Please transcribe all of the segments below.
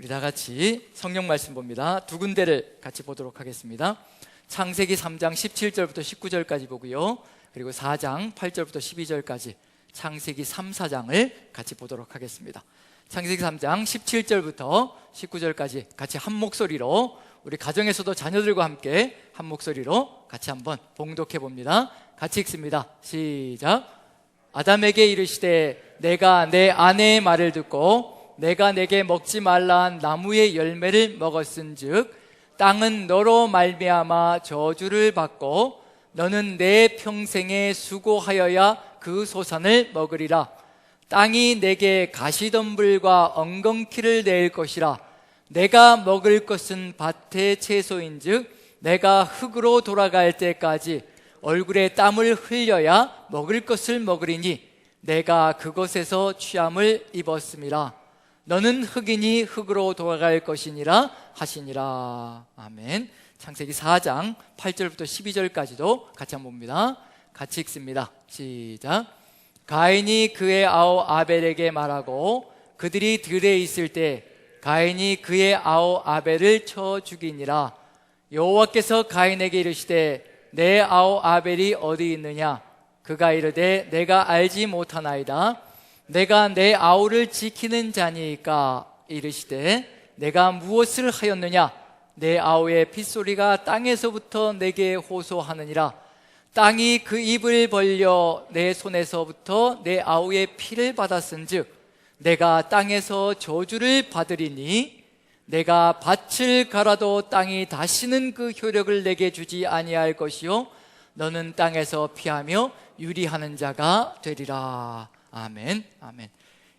우리 다 같이 성경 말씀 봅니다. 두 군데를 같이 보도록 하겠습니다. 창세기 3장 17절부터 19절까지 보고요, 그리고 4장 8절부터 12절까지 창세기 3, 4장을 같이 보도록 하겠습니다. 창세기 3장 17절부터 19절까지 같이 한 목소리로, 우리 가정에서도 자녀들과 함께 한 목소리로 같이 한번 봉독해 봅니다. 같이 읽습니다. 시작. 아담에게 이르시되 내가 내 아내의 말을 듣고 내가 내게 먹지 말라 한 나무의 열매를 먹었은즉 땅은 너로 말미암아 저주를 받고 너는 내 평생에 수고하여야 그 소산을 먹으리라. 땅이 내게 가시덤불과 엉겅퀴를 낼 것이라. 내가 먹을 것은 밭의 채소인즉 내가 흙으로 돌아갈 때까지 얼굴에 땀을 흘려야 먹을 것을 먹으리니 내가 그것에서 취함을 입었음이라. 너는 흙이니 흙으로 돌아갈 것이니라 하시니라. 아멘. 창세기 4장 8절부터 12절까지도 같이 한번 봅니다. 같이 읽습니다. 시작. 가인이 그의 아우 아벨에게 말하고 그들이 들에 있을 때 가인이 그의 아우 아벨을 쳐 죽이니라. 여호와께서 가인에게 이르시되 내 아우 아벨이 어디 있느냐? 그가 이르되 내가 알지 못하나이다. 내가 내 아우를 지키는 자니까. 이르시되 내가 무엇을 하였느냐? 내 아우의 핏소리가 땅에서부터 내게 호소하느니라. 땅이 그 입을 벌려 내 손에서부터 내 아우의 피를 받았은즉 내가 땅에서 저주를 받으리니 내가 밭을 갈아도 땅이 다시는 그 효력을 내게 주지 아니할 것이요 너는 땅에서 피하며 유리하는 자가 되리라. 아멘. 아멘.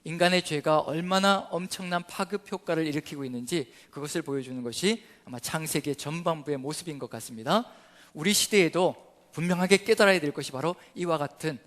인간의 죄가 얼마나 엄청난 파급 효과를 일으키고 있는지 그것을 보여주는 것이 아마 창세기의 전반부의 모습인 것 같습니다. 우리 시대에도 분명하게 깨달아야 될 것이 바로 이와 같은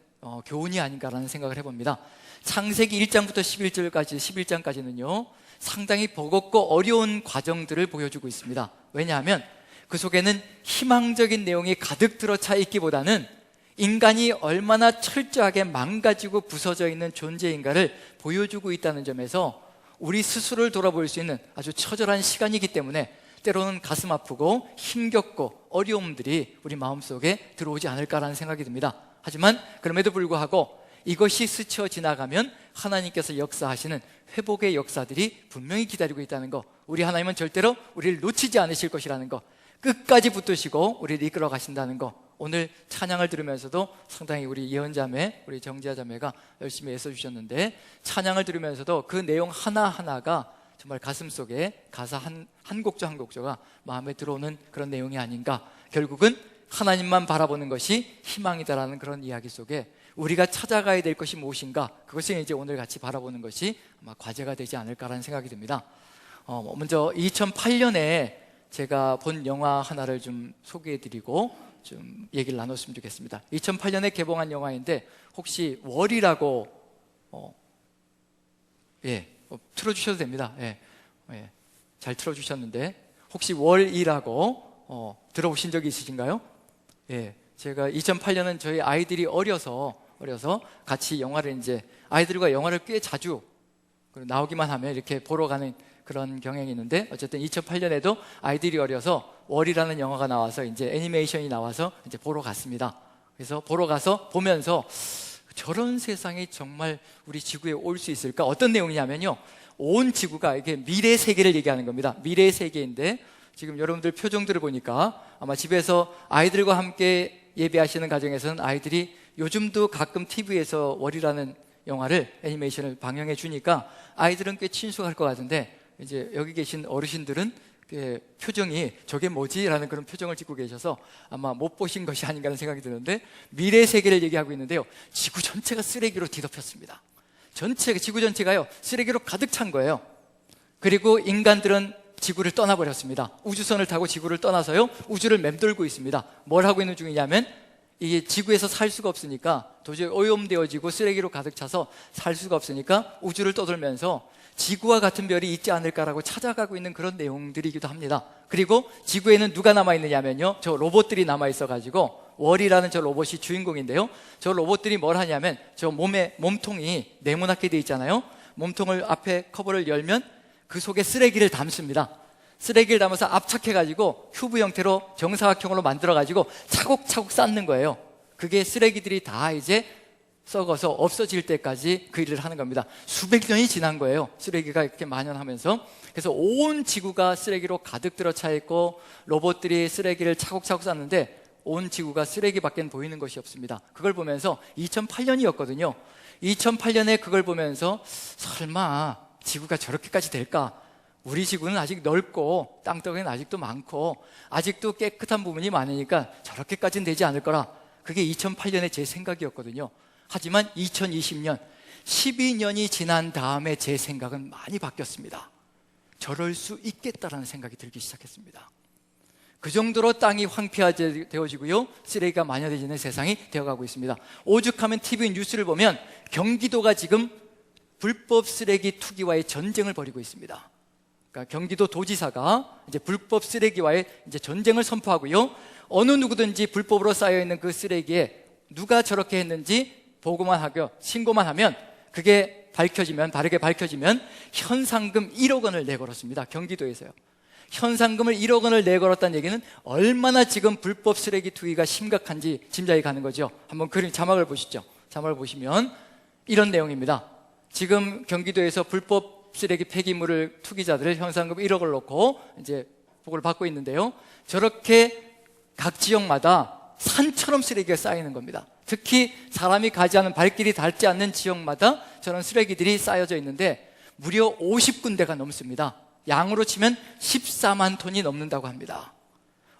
교훈이 아닌가라는 생각을 해봅니다. 창세기 1장부터 11장까지는요 상당히 버겁고 어려운 과정들을 보여주고 있습니다. 왜냐하면 그 속에는 희망적인 내용이 가득 들어차 있기보다는 인간이 얼마나 철저하게 망가지고 부서져 있는 존재인가를 보여주고 있다는 점에서 우리 스스로를 돌아볼 수 있는 아주 처절한 시간이기 때문에 때로는 가슴 아프고 힘겹고 어려움들이 우리 마음속에 들어오지 않을까라는 생각이 듭니다. 하지만 그럼에도 불구하고 이것이 스쳐 지나가면 하나님께서 역사하시는 회복의 역사들이 분명히 기다리고 있다는 거, 우리 하나님은 절대로 우리를 놓치지 않으실 것이라는 거, 끝까지 붙드시고 우리를 이끌어 가신다는 거, 오늘 찬양을 들으면서도 상당히 우리 예언자매, 우리 정지아 자매가 열심히 애써주셨는데 찬양을 들으면서도 그 내용 하나하나가 정말 가슴속에 가사 한 곡조 한 곡조가 마음에 들어오는 그런 내용이 아닌가. 결국은 하나님만 바라보는 것이 희망이다라는 그런 이야기 속에 우리가 찾아가야 될 것이 무엇인가, 그것을 이제 오늘 같이 바라보는 것이 아마 과제가 되지 않을까라는 생각이 듭니다. 먼저 2008년에 제가 본 영화 하나를 좀 소개해드리고 좀 얘기를 나눴으면 좋겠습니다. 2008년에 개봉한 영화인데 혹시 월이라고 틀어주셔도 됩니다. 잘 틀어주셨는데 혹시 월이라고 들어보신 적이 있으신가요? 제가 2008년은 저희 아이들이 어려서 같이 영화를 이제 아이들과 영화를 꽤 자주 나오기만 하면 이렇게 보러 가는 그런 경향이 있는데, 어쨌든 2008년에도 아이들이 어려서 월이라는 영화가 나와서 이제 애니메이션이 나와서 이제 보러 갔습니다. 그래서 보러 가서 보면서 저런 세상이 정말 우리 지구에 올 수 있을까? 어떤 내용이냐면요, 온 지구가 이게 미래 세계를 얘기하는 겁니다. 미래 세계인데 지금 여러분들 표정들을 보니까 아마 집에서 아이들과 함께 예배하시는 가정에서는 아이들이 요즘도 가끔 TV에서 월이라는 영화를, 애니메이션을 방영해 주니까 아이들은 꽤 친숙할 것 같은데 이제 여기 계신 어르신들은 표정이 저게 뭐지? 라는 그런 표정을 짓고 계셔서 아마 못 보신 것이 아닌가 하는 생각이 드는데, 미래 세계를 얘기하고 있는데요, 지구 전체가 쓰레기로 뒤덮였습니다. 지구 전체가요 쓰레기로 가득 찬 거예요. 그리고 인간들은 지구를 떠나버렸습니다. 우주선을 타고 지구를 떠나서요 우주를 맴돌고 있습니다. 뭘 하고 있는 중이냐면, 이게 지구에서 살 수가 없으니까, 도저히 오염되어지고 쓰레기로 가득 차서 살 수가 없으니까 우주를 떠돌면서 지구와 같은 별이 있지 않을까라고 찾아가고 있는 그런 내용들이기도 합니다. 그리고 지구에는 누가 남아있느냐면요, 저 로봇들이 남아있어가지고, 월이라는 저 로봇이 주인공인데요, 저 로봇들이 뭘 하냐면 저 몸통이 네모나게 돼 있잖아요. 몸통을 앞에 커버를 열면 그 속에 쓰레기를 담습니다. 쓰레기를 담아서 압착해가지고 큐브 형태로 정사각형으로 만들어가지고 차곡차곡 쌓는 거예요. 그게 쓰레기들이 다 이제 썩어서 없어질 때까지 그 일을 하는 겁니다. 수백 년이 지난 거예요. 쓰레기가 이렇게 만연하면서. 그래서 온 지구가 쓰레기로 가득 들어차 있고 로봇들이 쓰레기를 차곡차곡 쌓는데 온 지구가 쓰레기밖에 보이는 것이 없습니다. 그걸 보면서 2008년이었거든요. 2008년에 그걸 보면서 설마 지구가 저렇게까지 될까? 우리 지구는 아직 넓고 땅덩이는 아직도 많고 아직도 깨끗한 부분이 많으니까 저렇게까지는 되지 않을 거라. 그게 2008년에 제 생각이었거든요. 하지만 2020년 12년이 지난 다음에 제 생각은 많이 바뀌었습니다. 저럴 수 있겠다라는 생각이 들기 시작했습니다. 그 정도로 땅이 황폐화되어지고요, 쓰레기가 만연해지는 세상이 되어가고 있습니다. 오죽하면 TV 뉴스를 보면 경기도가 지금 불법 쓰레기 투기와의 전쟁을 벌이고 있습니다. 그러니까 경기도 도지사가 이제 불법 쓰레기와의 이제 전쟁을 선포하고요, 어느 누구든지 불법으로 쌓여 있는 그 쓰레기에 누가 저렇게 했는지 보고만 하고 신고만 하면 그게 밝혀지면, 바르게 밝혀지면 현상금 1억 원을 내걸었습니다. 경기도에서요. 현상금을 1억 원을 내걸었다는 얘기는 얼마나 지금 불법 쓰레기 투기가 심각한지 짐작이 가는 거죠. 한번 그림 자막을 보시죠. 자막을 보시면 이런 내용입니다. 지금 경기도에서 불법 쓰레기 폐기물을 투기자들 현상금 1억을 놓고 이제 보고를 받고 있는데요. 저렇게 각 지역마다 산처럼 쓰레기가 쌓이는 겁니다. 특히 사람이 가지 않은, 발길이 닿지 않는 지역마다 저런 쓰레기들이 쌓여져 있는데 무려 50군데가 넘습니다. 양으로 치면 14만 톤이 넘는다고 합니다.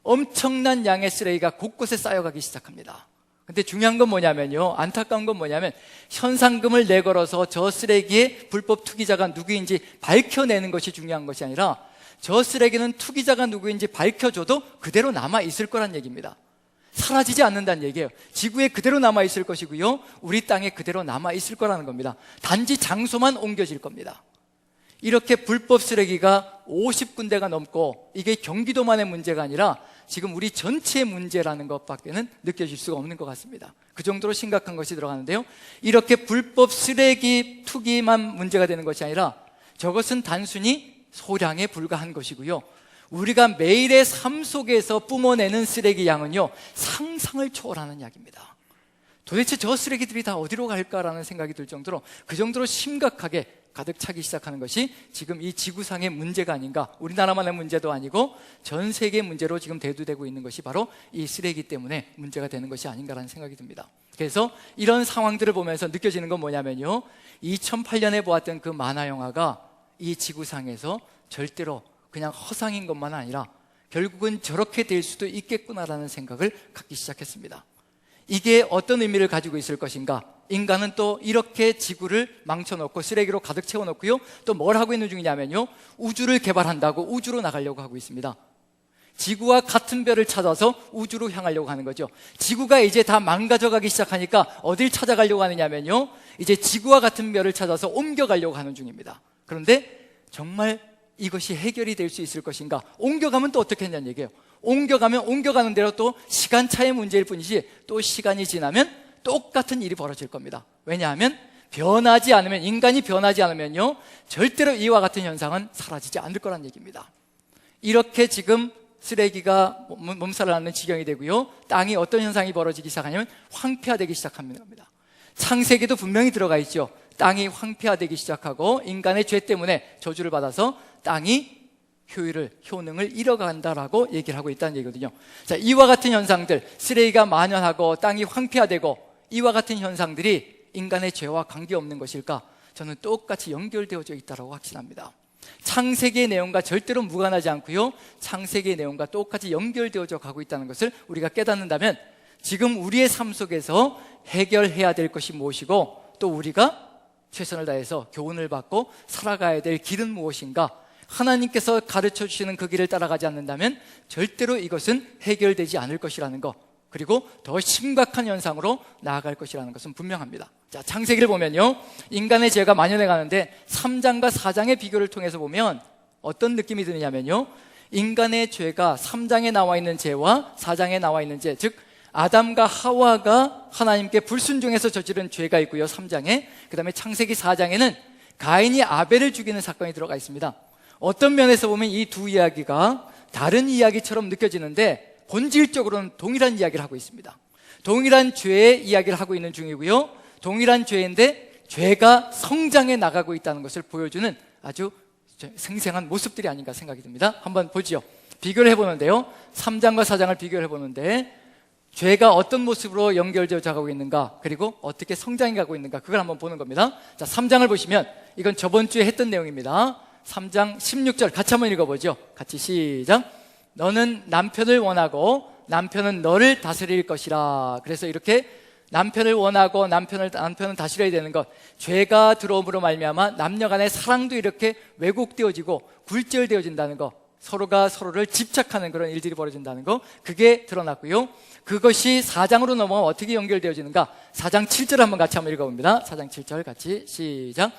엄청난 양의 쓰레기가 곳곳에 쌓여가기 시작합니다. 근데 중요한 건 뭐냐면요, 안타까운 건 뭐냐면 현상금을 내걸어서 저 쓰레기의 불법 투기자가 누구인지 밝혀내는 것이 중요한 것이 아니라 저 쓰레기는 투기자가 누구인지 밝혀줘도 그대로 남아있을 거란 얘기입니다. 사라지지 않는다는 얘기예요. 지구에 그대로 남아있을 것이고요, 우리 땅에 그대로 남아있을 거라는 겁니다. 단지 장소만 옮겨질 겁니다. 이렇게 불법 쓰레기가 50군데가 넘고 이게 경기도만의 문제가 아니라 지금 우리 전체의 문제라는 것밖에는 느껴질 수가 없는 것 같습니다. 그 정도로 심각한 것이 들어가는데요, 이렇게 불법 쓰레기 투기만 문제가 되는 것이 아니라 저것은 단순히 소량에 불과한 것이고요, 우리가 매일의 삶 속에서 뿜어내는 쓰레기 양은요 상상을 초월하는 양입니다. 도대체 저 쓰레기들이 다 어디로 갈까라는 생각이 들 정도로, 그 정도로 심각하게 가득 차기 시작하는 것이 지금 이 지구상의 문제가 아닌가, 우리나라만의 문제도 아니고 전 세계의 문제로 지금 대두되고 있는 것이 바로 이 쓰레기 때문에 문제가 되는 것이 아닌가라는 생각이 듭니다. 그래서 이런 상황들을 보면서 느껴지는 건 뭐냐면요, 2008년에 보았던 그 만화 영화가 이 지구상에서 절대로 그냥 허상인 것만 아니라 결국은 저렇게 될 수도 있겠구나라는 생각을 갖기 시작했습니다. 이게 어떤 의미를 가지고 있을 것인가? 인간은 또 이렇게 지구를 망쳐놓고 쓰레기로 가득 채워놓고요, 또 뭘 하고 있는 중이냐면요, 우주를 개발한다고 우주로 나가려고 하고 있습니다. 지구와 같은 별을 찾아서 우주로 향하려고 하는 거죠. 지구가 이제 다 망가져가기 시작하니까 어딜 찾아가려고 하느냐면요, 이제 지구와 같은 별을 찾아서 옮겨가려고 하는 중입니다. 그런데 정말 이것이 해결이 될 수 있을 것인가? 옮겨가면 또 어떻게 했냐는 얘기예요. 옮겨가면 옮겨가는 대로 또 시간차의 문제일 뿐이지 또 시간이 지나면 똑같은 일이 벌어질 겁니다. 왜냐하면 변하지 않으면, 인간이 변하지 않으면요 절대로 이와 같은 현상은 사라지지 않을 거란 얘기입니다. 이렇게 지금 쓰레기가 몸살을 앓는 지경이 되고요, 땅이 어떤 현상이 벌어지기 시작하냐면 황폐화되기 시작합니다. 창세기도 분명히 들어가 있죠. 땅이 황폐화되기 시작하고 인간의 죄 때문에 저주를 받아서 땅이 효능을 잃어간다라고 얘기를 하고 있다는 얘기거든요. 자, 이와 같은 현상들, 쓰레기가 만연하고 땅이 황폐화되고 이와 같은 현상들이 인간의 죄와 관계없는 것일까? 저는 똑같이 연결되어져 있다고 확신합니다. 창세기의 내용과 절대로 무관하지 않고요, 창세기의 내용과 똑같이 연결되어져 가고 있다는 것을 우리가 깨닫는다면 지금 우리의 삶 속에서 해결해야 될 것이 무엇이고, 또 우리가 최선을 다해서 교훈을 받고 살아가야 될 길은 무엇인가, 하나님께서 가르쳐 주시는 그 길을 따라가지 않는다면 절대로 이것은 해결되지 않을 것이라는 것, 그리고 더 심각한 현상으로 나아갈 것이라는 것은 분명합니다. 자, 창세기를 보면요, 인간의 죄가 만연해 가는데 3장과 4장의 비교를 통해서 보면 어떤 느낌이 드느냐면요, 인간의 죄가 3장에 나와 있는 죄와 4장에 나와 있는 죄, 즉 아담과 하와가 하나님께 불순종해서 저지른 죄가 있고요, 3장에. 그 다음에 창세기 4장에는 가인이 아벨을 죽이는 사건이 들어가 있습니다. 어떤 면에서 보면 이 두 이야기가 다른 이야기처럼 느껴지는데 본질적으로는 동일한 이야기를 하고 있습니다. 동일한 죄의 이야기를 하고 있는 중이고요, 동일한 죄인데 죄가 성장해 나가고 있다는 것을 보여주는 아주 생생한 모습들이 아닌가 생각이 듭니다. 한번 보죠. 비교를 해보는데요, 3장과 4장을 비교를 해보는데 죄가 어떤 모습으로 연결되어 가고 있는가, 그리고 어떻게 성장해 가고 있는가, 그걸 한번 보는 겁니다. 자, 3장을 보시면 이건 저번 주에 했던 내용입니다. 3장 16절 같이 한번 읽어보죠. 같이 시작. 너는 남편을 원하고 남편은 너를 다스릴 것이라. 그래서 이렇게 남편을 원하고 남편은 다스려야 되는 것, 죄가 들어옴으로 말미암아 남녀 간의 사랑도 이렇게 왜곡되어지고 굴절되어진다는 것, 서로가 서로를 집착하는 그런 일들이 벌어진다는 것, 그게 드러났고요. 그것이 4장으로 넘어가 어떻게 연결되어지는가, 4장 7절 한번 같이 한번 읽어봅니다. 4장 7절 같이 시작.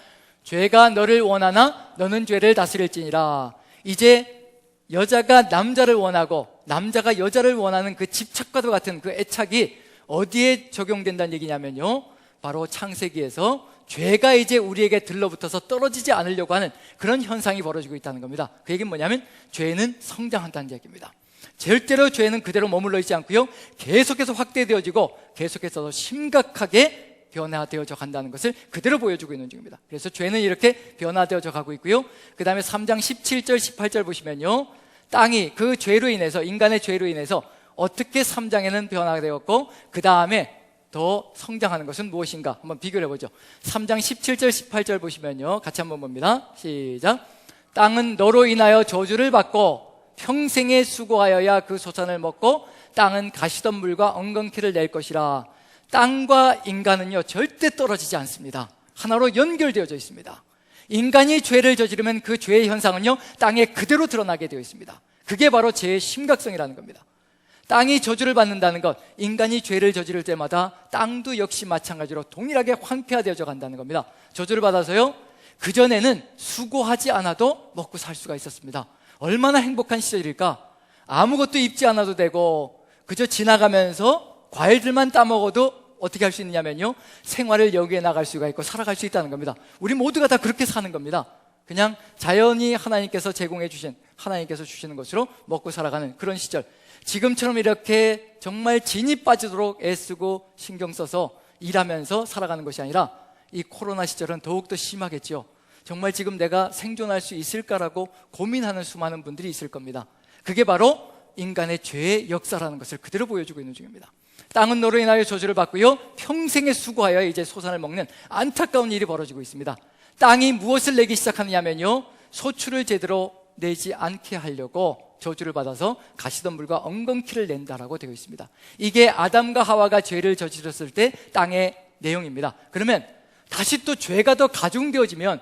죄가 너를 원하나 너는 죄를 다스릴지니라. 이제 여자가 남자를 원하고 남자가 여자를 원하는 그 집착과도 같은 그 애착이 어디에 적용된다는 얘기냐면요, 바로 창세기에서 죄가 이제 우리에게 들러붙어서 떨어지지 않으려고 하는 그런 현상이 벌어지고 있다는 겁니다. 그 얘기는 뭐냐면 죄는 성장한다는 얘기입니다. 절대로 죄는 그대로 머물러 있지 않고요, 계속해서 확대되어지고 계속해서 심각하게 변화되어져 간다는 것을 그대로 보여주고 있는 중입니다. 그래서 죄는 이렇게 변화되어져 가고 있고요, 그 다음에 3장 17절 18절 보시면요, 땅이 그 죄로 인해서, 인간의 죄로 인해서 어떻게 3장에는 변화되었고 그 다음에 더 성장하는 것은 무엇인가 한번 비교를 해보죠. 3장 17절 18절 보시면요, 같이 한번 봅니다. 시작. 땅은 너로 인하여 저주를 받고 평생에 수고하여야 그 소산을 먹고 땅은 가시덤불과 엉겅퀴를 낼 것이라. 땅과 인간은요 절대 떨어지지 않습니다. 하나로 연결되어져 있습니다. 인간이 죄를 저지르면 그 죄의 현상은요 땅에 그대로 드러나게 되어 있습니다. 그게 바로 죄의 심각성이라는 겁니다. 땅이 저주를 받는다는 것, 인간이 죄를 저지를 때마다 땅도 역시 마찬가지로 동일하게 황폐화되어져 간다는 겁니다. 저주를 받아서요, 그전에는 수고하지 않아도 먹고 살 수가 있었습니다. 얼마나 행복한 시절일까? 아무것도 입지 않아도 되고 그저 지나가면서 과일들만 따먹어도 어떻게 할 수 있느냐면요, 생활을 여기에 나갈 수가 있고 살아갈 수 있다는 겁니다. 우리 모두가 다 그렇게 사는 겁니다. 그냥 자연히 하나님께서 제공해 주신, 하나님께서 주시는 것으로 먹고 살아가는 그런 시절, 지금처럼 이렇게 정말 진이 빠지도록 애쓰고 신경 써서 일하면서 살아가는 것이 아니라 이 코로나 시절은 더욱더 심하겠죠. 정말 지금 내가 생존할 수 있을까라고 고민하는 수많은 분들이 있을 겁니다. 그게 바로 인간의 죄의 역사라는 것을 그대로 보여주고 있는 중입니다. 땅은 너로 인하여 저주를 받고요, 평생에 수고하여 이제 소산을 먹는 안타까운 일이 벌어지고 있습니다. 땅이 무엇을 내기 시작하느냐면요, 소출을 제대로 내지 않게 하려고 저주를 받아서 가시덤불과 엉겅퀴를 낸다라고 되어 있습니다. 이게 아담과 하와가 죄를 저질렀을 때 땅의 내용입니다. 그러면 다시 또 죄가 더 가중되어지면요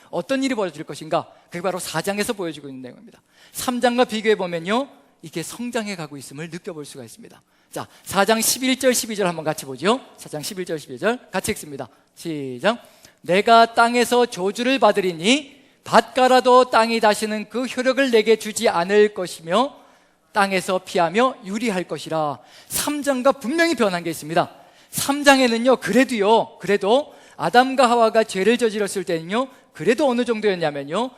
어떤 일이 벌어질 것인가, 그게 바로 4장에서 보여주고 있는 내용입니다. 3장과 비교해 보면요 이게 성장해 가고 있음을 느껴볼 수가 있습니다. 자, 4장 11절 12절 한번 같이 보죠. 4장 11절 12절 같이 읽습니다. 시작. 내가 땅에서 저주를 받으리니 밭가라도 땅이 다시는 그 효력을 내게 주지 않을 것이며 땅에서 피하며 유리할 것이라. 3장과 분명히 변한 게 있습니다. 3장에는요 그래도 아담과 하와가 죄를 저질렀을 때는요 그래도 어느 정도였냐면요,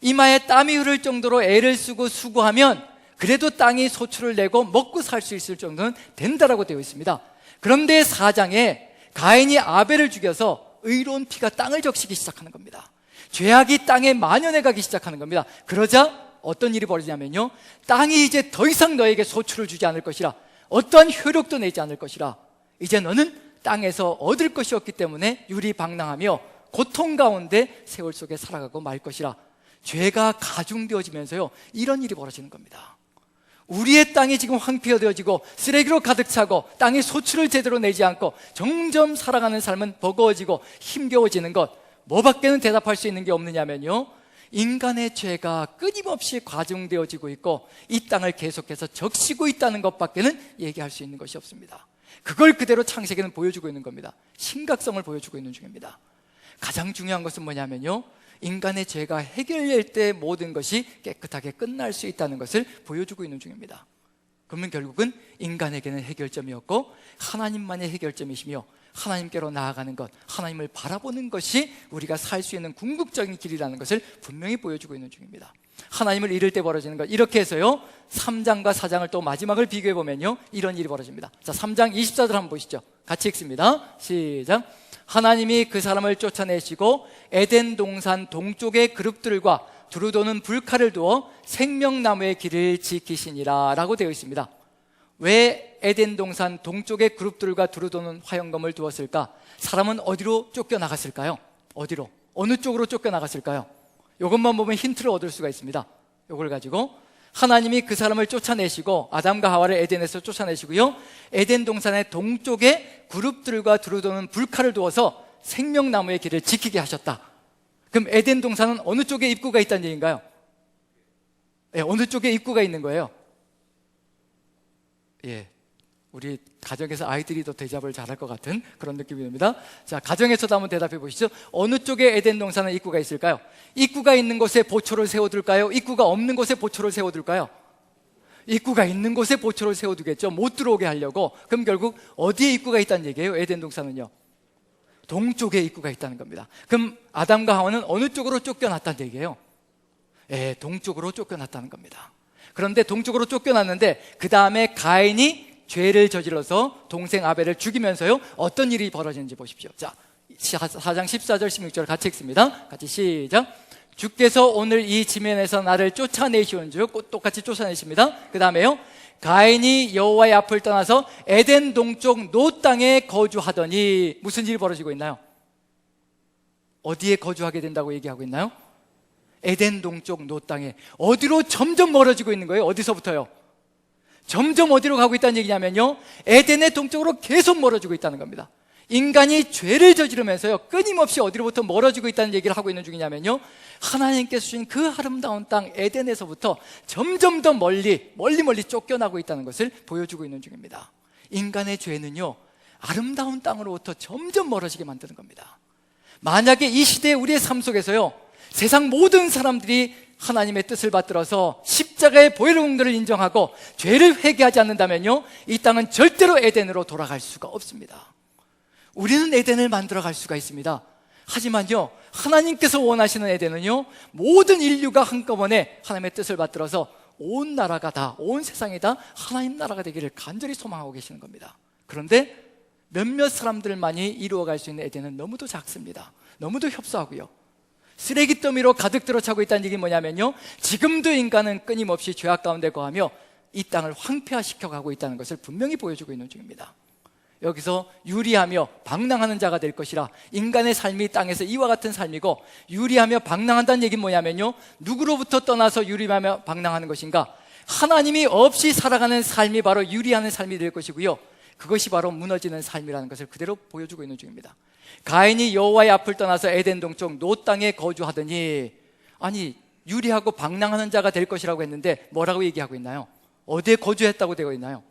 이마에 땀이 흐를 정도로 애를 쓰고 수고하면 그래도 땅이 소출을 내고 먹고 살 수 있을 정도는 된다라고 되어 있습니다. 그런데 4장에 가인이 아벨을 죽여서 의로운 피가 땅을 적시기 시작하는 겁니다. 죄악이 땅에 만연해 가기 시작하는 겁니다. 그러자 어떤 일이 벌어지냐면요, 땅이 이제 더 이상 너에게 소출을 주지 않을 것이라, 어떠한 효력도 내지 않을 것이라. 이제 너는 땅에서 얻을 것이 없기 때문에 유리방랑하며 고통 가운데 세월 속에 살아가고 말 것이라. 죄가 가중되어지면서요 이런 일이 벌어지는 겁니다. 우리의 땅이 지금 황폐화되어지고 쓰레기로 가득 차고 땅이 소출을 제대로 내지 않고 점점 살아가는 삶은 버거워지고 힘겨워지는 것, 뭐밖에는 대답할 수 있는 게 없느냐면요, 인간의 죄가 끊임없이 가중되어지고 있고 이 땅을 계속해서 적시고 있다는 것밖에는 얘기할 수 있는 것이 없습니다. 그걸 그대로 창세기는 보여주고 있는 겁니다. 심각성을 보여주고 있는 중입니다. 가장 중요한 것은 뭐냐면요, 인간의 죄가 해결될 때 모든 것이 깨끗하게 끝날 수 있다는 것을 보여주고 있는 중입니다. 그러면 결국은 인간에게는 해결점이 없고 하나님만의 해결점이시며 하나님께로 나아가는 것, 하나님을 바라보는 것이 우리가 살 수 있는 궁극적인 길이라는 것을 분명히 보여주고 있는 중입니다. 하나님을 잃을 때 벌어지는 것, 이렇게 해서요 3장과 4장을 또 마지막을 비교해 보면요 이런 일이 벌어집니다. 자, 3장 24절 한번 보시죠. 같이 읽습니다. 시작. 하나님이 그 사람을 쫓아내시고 에덴 동산 동쪽의 그룹들과 두루도는 불칼을 두어 생명나무의 길을 지키시니라 라고 되어 있습니다. 왜 에덴 동산 동쪽의 그룹들과 두루도는 화영검을 두었을까? 사람은 어디로 쫓겨나갔을까요? 어디로? 어느 쪽으로 쫓겨나갔을까요? 이것만 보면 힌트를 얻을 수가 있습니다. 이걸 가지고 하나님이 그 사람을 쫓아내시고 아담과 하와를 에덴에서 쫓아내시고요 에덴 동산의 동쪽에 그룹들과 두루도는 불칼을 두어서 생명나무의 길을 지키게 하셨다. 그럼 에덴 동산은 어느 쪽에 입구가 있다는 얘기인가요? 예, 어느 쪽에 입구가 있는 거예요? 예, 우리 가정에서 아이들이 더 대답을 잘할 것 같은 그런 느낌이 듭니다. 자, 가정에서도 한번 대답해 보시죠. 어느 쪽에 에덴 동산은 입구가 있을까요? 입구가 있는 곳에 보초를 세워둘까요? 입구가 없는 곳에 보초를 세워둘까요? 입구가 있는 곳에 보초를 세워두겠죠. 못 들어오게 하려고. 그럼 결국 어디에 입구가 있다는 얘기예요? 에덴 동산은요 동쪽에 입구가 있다는 겁니다. 그럼 아담과 하와는 어느 쪽으로 쫓겨났다는 얘기예요? 예, 동쪽으로 쫓겨났다는 겁니다. 그런데 동쪽으로 쫓겨났는데 그 다음에 가인이 죄를 저질러서 동생 아벨을 죽이면서요 어떤 일이 벌어지는지 보십시오. 자, 4장 14절 16절 같이 읽습니다. 같이 시작. 주께서 오늘 이 지면에서 나를 쫓아내시온즉, 똑같이 쫓아내십니다. 그 다음에요 가인이 여호와의 앞을 떠나서 에덴 동쪽 노 땅에 거주하더니, 무슨 일이 벌어지고 있나요? 어디에 거주하게 된다고 얘기하고 있나요? 에덴 동쪽 노 땅에. 어디로 점점 멀어지고 있는 거예요? 어디서부터요? 점점 어디로 가고 있다는 얘기냐면요 에덴의 동쪽으로 계속 멀어지고 있다는 겁니다. 인간이 죄를 저지르면서요 끊임없이 어디로부터 멀어지고 있다는 얘기를 하고 있는 중이냐면요 하나님께서 주신 그 아름다운 땅 에덴에서부터 점점 더 멀리 쫓겨나고 있다는 것을 보여주고 있는 중입니다. 인간의 죄는요 아름다운 땅으로부터 점점 멀어지게 만드는 겁니다. 만약에 이 시대에 우리의 삶 속에서요 세상 모든 사람들이 하나님의 뜻을 받들어서 십자가의 보혈의 공로를 인정하고 죄를 회개하지 않는다면요 이 땅은 절대로 에덴으로 돌아갈 수가 없습니다. 우리는 에덴을 만들어갈 수가 있습니다. 하지만요 하나님께서 원하시는 에덴은요 모든 인류가 한꺼번에 하나님의 뜻을 받들어서 온 나라가 다, 온 세상이 다 하나님 나라가 되기를 간절히 소망하고 계시는 겁니다. 그런데 몇몇 사람들만이 이루어갈 수 있는 에덴은 너무도 작습니다. 너무도 협소하고요 쓰레기 더미로 가득 들어차고 있다는 얘기는 뭐냐면요 지금도 인간은 끊임없이 죄악 가운데 거하며 이 땅을 황폐화시켜 가고 있다는 것을 분명히 보여주고 있는 중입니다. 여기서 유리하며 방랑하는 자가 될 것이라, 인간의 삶이 땅에서 이와 같은 삶이고, 유리하며 방랑한다는 얘기는 뭐냐면요 누구로부터 떠나서 유리하며 방랑하는 것인가? 하나님이 없이 살아가는 삶이 바로 유리하는 삶이 될 것이고요 그것이 바로 무너지는 삶이라는 것을 그대로 보여주고 있는 중입니다. 가인이 여호와의 앞을 떠나서 에덴 동쪽 노 땅에 거주하더니, 아니 유리하고 방랑하는 자가 될 것이라고 했는데 뭐라고 얘기하고 있나요? 어디에 거주했다고 되어 있나요?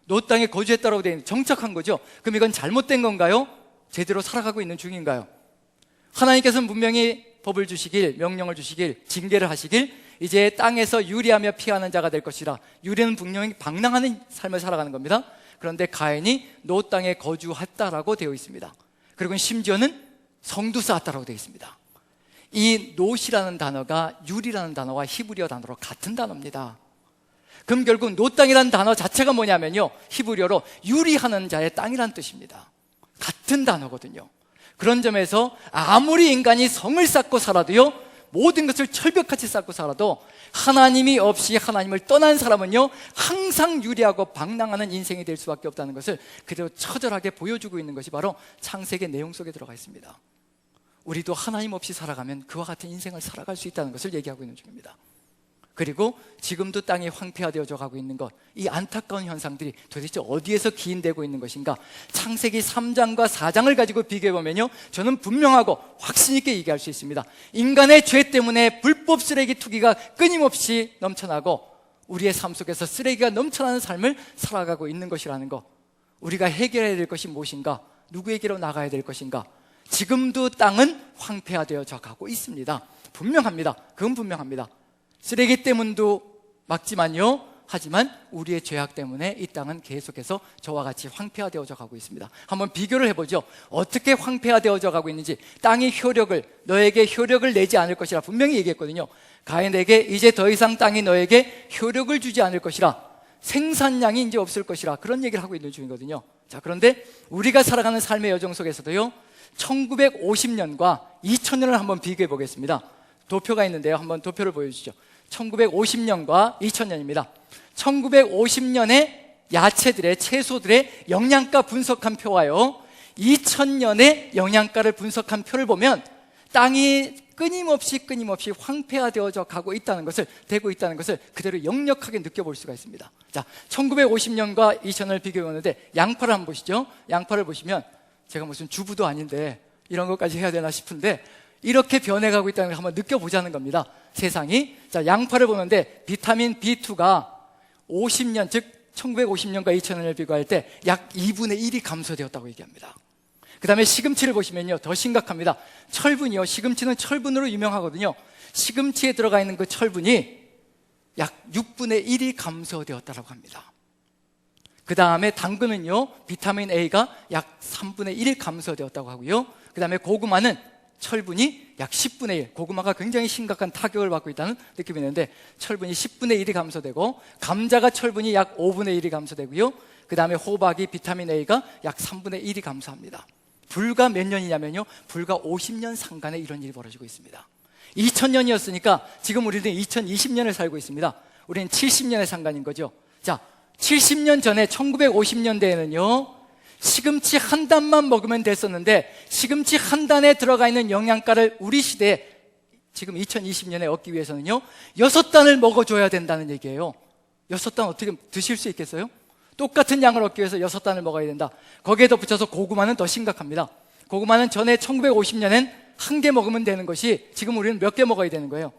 노 땅에 거주했다고 되어 있는, 정착한 거죠. 그럼 이건 잘못된 건가요? 제대로 살아가고 있는 중인가요? 하나님께서는 분명히 법을 주시길, 명령을 주시길, 징계를 하시길, 이제 땅에서 유리하며 피하는 자가 될 것이라. 유리는 분명히 방랑하는 삶을 살아가는 겁니다. 그런데 가인이 노 땅에 거주했다라고 되어 있습니다. 그리고 심지어는 성두쌓았다라고 되어 있습니다. 이 노시라는 단어가 유리라는 단어와 히브리어 단어로 같은 단어입니다. 그럼 결국 노 땅이라는 단어 자체가 뭐냐면요 히브리어로 유리하는 자의 땅이라는 뜻입니다. 같은 단어거든요. 그런 점에서 아무리 인간이 성을 쌓고 살아도요 모든 것을 철벽같이 쌓고 살아도 하나님이 없이 하나님을 떠난 사람은요 항상 유리하고 방랑하는 인생이 될 수밖에 없다는 것을 그대로 처절하게 보여주고 있는 것이 바로 창세기 내용 속에 들어가 있습니다. 우리도 하나님 없이 살아가면 그와 같은 인생을 살아갈 수 있다는 것을 얘기하고 있는 중입니다. 그리고 지금도 땅이 황폐화되어져 가고 있는 것, 이 안타까운 현상들이 도대체 어디에서 기인되고 있는 것인가? 창세기 3장과 4장을 가지고 비교해보면요 저는 분명하고 확신 있게 얘기할 수 있습니다. 인간의 죄 때문에 불법 쓰레기 투기가 끊임없이 넘쳐나고 우리의 삶 속에서 쓰레기가 넘쳐나는 삶을 살아가고 있는 것이라는 것, 우리가 해결해야 될 것이 무엇인가? 누구에게로 나가야 될 것인가? 지금도 땅은 황폐화되어져 가고 있습니다. 분명합니다. 그건 분명합니다. 쓰레기 때문도 막지만요 하지만 우리의 죄악 때문에 이 땅은 계속해서 저와 같이 황폐화되어져 가고 있습니다. 한번 비교를 해보죠. 어떻게 황폐화되어져 가고 있는지. 땅이 너에게 효력을 내지 않을 것이라 분명히 얘기했거든요. 가인에게 이제 더 이상 땅이 너에게 효력을 주지 않을 것이라, 생산량이 이제 없을 것이라, 그런 얘기를 하고 있는 중이거든요. 자, 그런데 우리가 살아가는 삶의 여정 속에서도요, 1950년과 2000년을 한번 비교해 보겠습니다. 도표가 있는데요, 한번 도표를 보여주시죠. 1950년과 2000년입니다. 1950년에 야채들의, 채소들의 영양가 분석한 표와요, 2000년에 영양가를 분석한 표를 보면 땅이 끊임없이 황폐화되어져 가고 있다는 것을, 되고 있다는 것을 그대로 역력하게 느껴볼 수가 있습니다. 자, 1950년과 2000년을 비교해보는데 양파를 한번 보시죠. 양파를 보시면, 제가 무슨 주부도 아닌데 이런 것까지 해야 되나 싶은데, 이렇게 변해가고 있다는 걸 한번 느껴보자는 겁니다, 세상이. 자, 양파를 보는데 비타민 B2가 50년, 즉 1950년과 2000년을 비교할 때 약 2분의 1이 감소되었다고 얘기합니다. 그 다음에 시금치를 보시면요, 더 심각합니다. 철분이요, 시금치는 철분으로 유명하거든요. 시금치에 들어가 있는 그 철분이 약 6분의 1이 감소되었다고 합니다. 그 다음에 당근은요, 비타민 A가 약 3분의 1 감소되었다고 하고요. 그 다음에 고구마는 철분이 약 10분의 1, 고구마가 굉장히 심각한 타격을 받고 있다는 느낌이 있는데 철분이 10분의 1이 감소되고, 감자가 철분이 약 5분의 1이 감소되고요. 그 다음에 호박이 비타민 A가 약 3분의 1이 감소합니다. 불과 몇 년이냐면요, 불과 50년 상간에 이런 일이 벌어지고 있습니다. 2000년이었으니까 지금 우리는 2020년을 살고 있습니다. 우리는 70년의 상간인 거죠. 자, 70년 전에 1950년대에는요, 시금치 한 단만 먹으면 됐었는데, 시금치 한 단에 들어가 있는 영양가를 우리 시대에 지금 2020년에 얻기 위해서는요, 6단을 먹어줘야 된다는 얘기예요. 6단 어떻게 드실 수 있겠어요? 똑같은 양을 얻기 위해서 6단을 먹어야 된다. 거기에 덧붙여서 고구마는 더 심각합니다. 고구마는 전에 1950년엔 한 개 먹으면 되는 것이 지금 우리는 몇 개 먹어야 되는 거예요?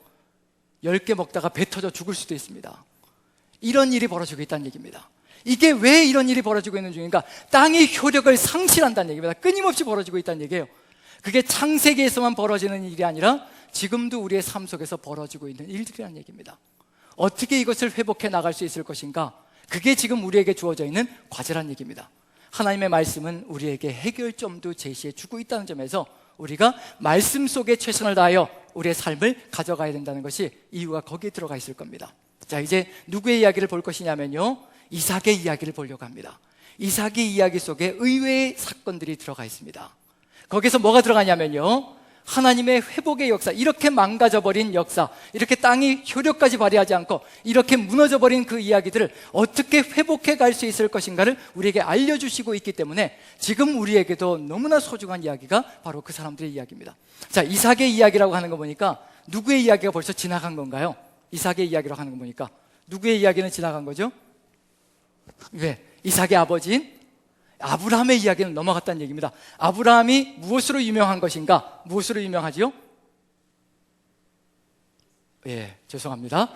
10개 먹다가 배 터져 죽을 수도 있습니다. 이런 일이 벌어지고 있다는 얘기입니다. 이게 왜 이런 일이 벌어지고 있는 중인가? 땅이 효력을 상실한다는 얘기입니다. 끊임없이 벌어지고 있다는 얘기예요. 그게 창세기에서만 벌어지는 일이 아니라 지금도 우리의 삶 속에서 벌어지고 있는 일들이라는 얘기입니다. 어떻게 이것을 회복해 나갈 수 있을 것인가? 그게 지금 우리에게 주어져 있는 과제란 얘기입니다. 하나님의 말씀은 우리에게 해결점도 제시해 주고 있다는 점에서 우리가 말씀 속에 최선을 다하여 우리의 삶을 가져가야 된다는 것이 이유가 거기에 들어가 있을 겁니다. 자, 이제 누구의 이야기를 볼 것이냐면요, 이삭의 이야기를 보려고 합니다. 이삭의 이야기 속에 의외의 사건들이 들어가 있습니다. 거기서 뭐가 들어가냐면요, 하나님의 회복의 역사, 이렇게 망가져버린 역사, 이렇게 땅이 효력까지 발휘하지 않고 이렇게 무너져버린 그 이야기들을 어떻게 회복해 갈 수 있을 것인가를 우리에게 알려주시고 있기 때문에 지금 우리에게도 너무나 소중한 이야기가 바로 그 사람들의 이야기입니다. 자, 이삭의 이야기라고 하는 거 보니까 누구의 이야기가 벌써 지나간 건가요? 이삭의 이야기라고 하는 거 보니까 누구의 이야기는 지나간 거죠? 왜? 이삭의 아버지인 아브라함의 이야기는 넘어갔다는 얘기입니다. 아브라함이 무엇으로 유명한 것인가? 무엇으로 유명하지요? 죄송합니다.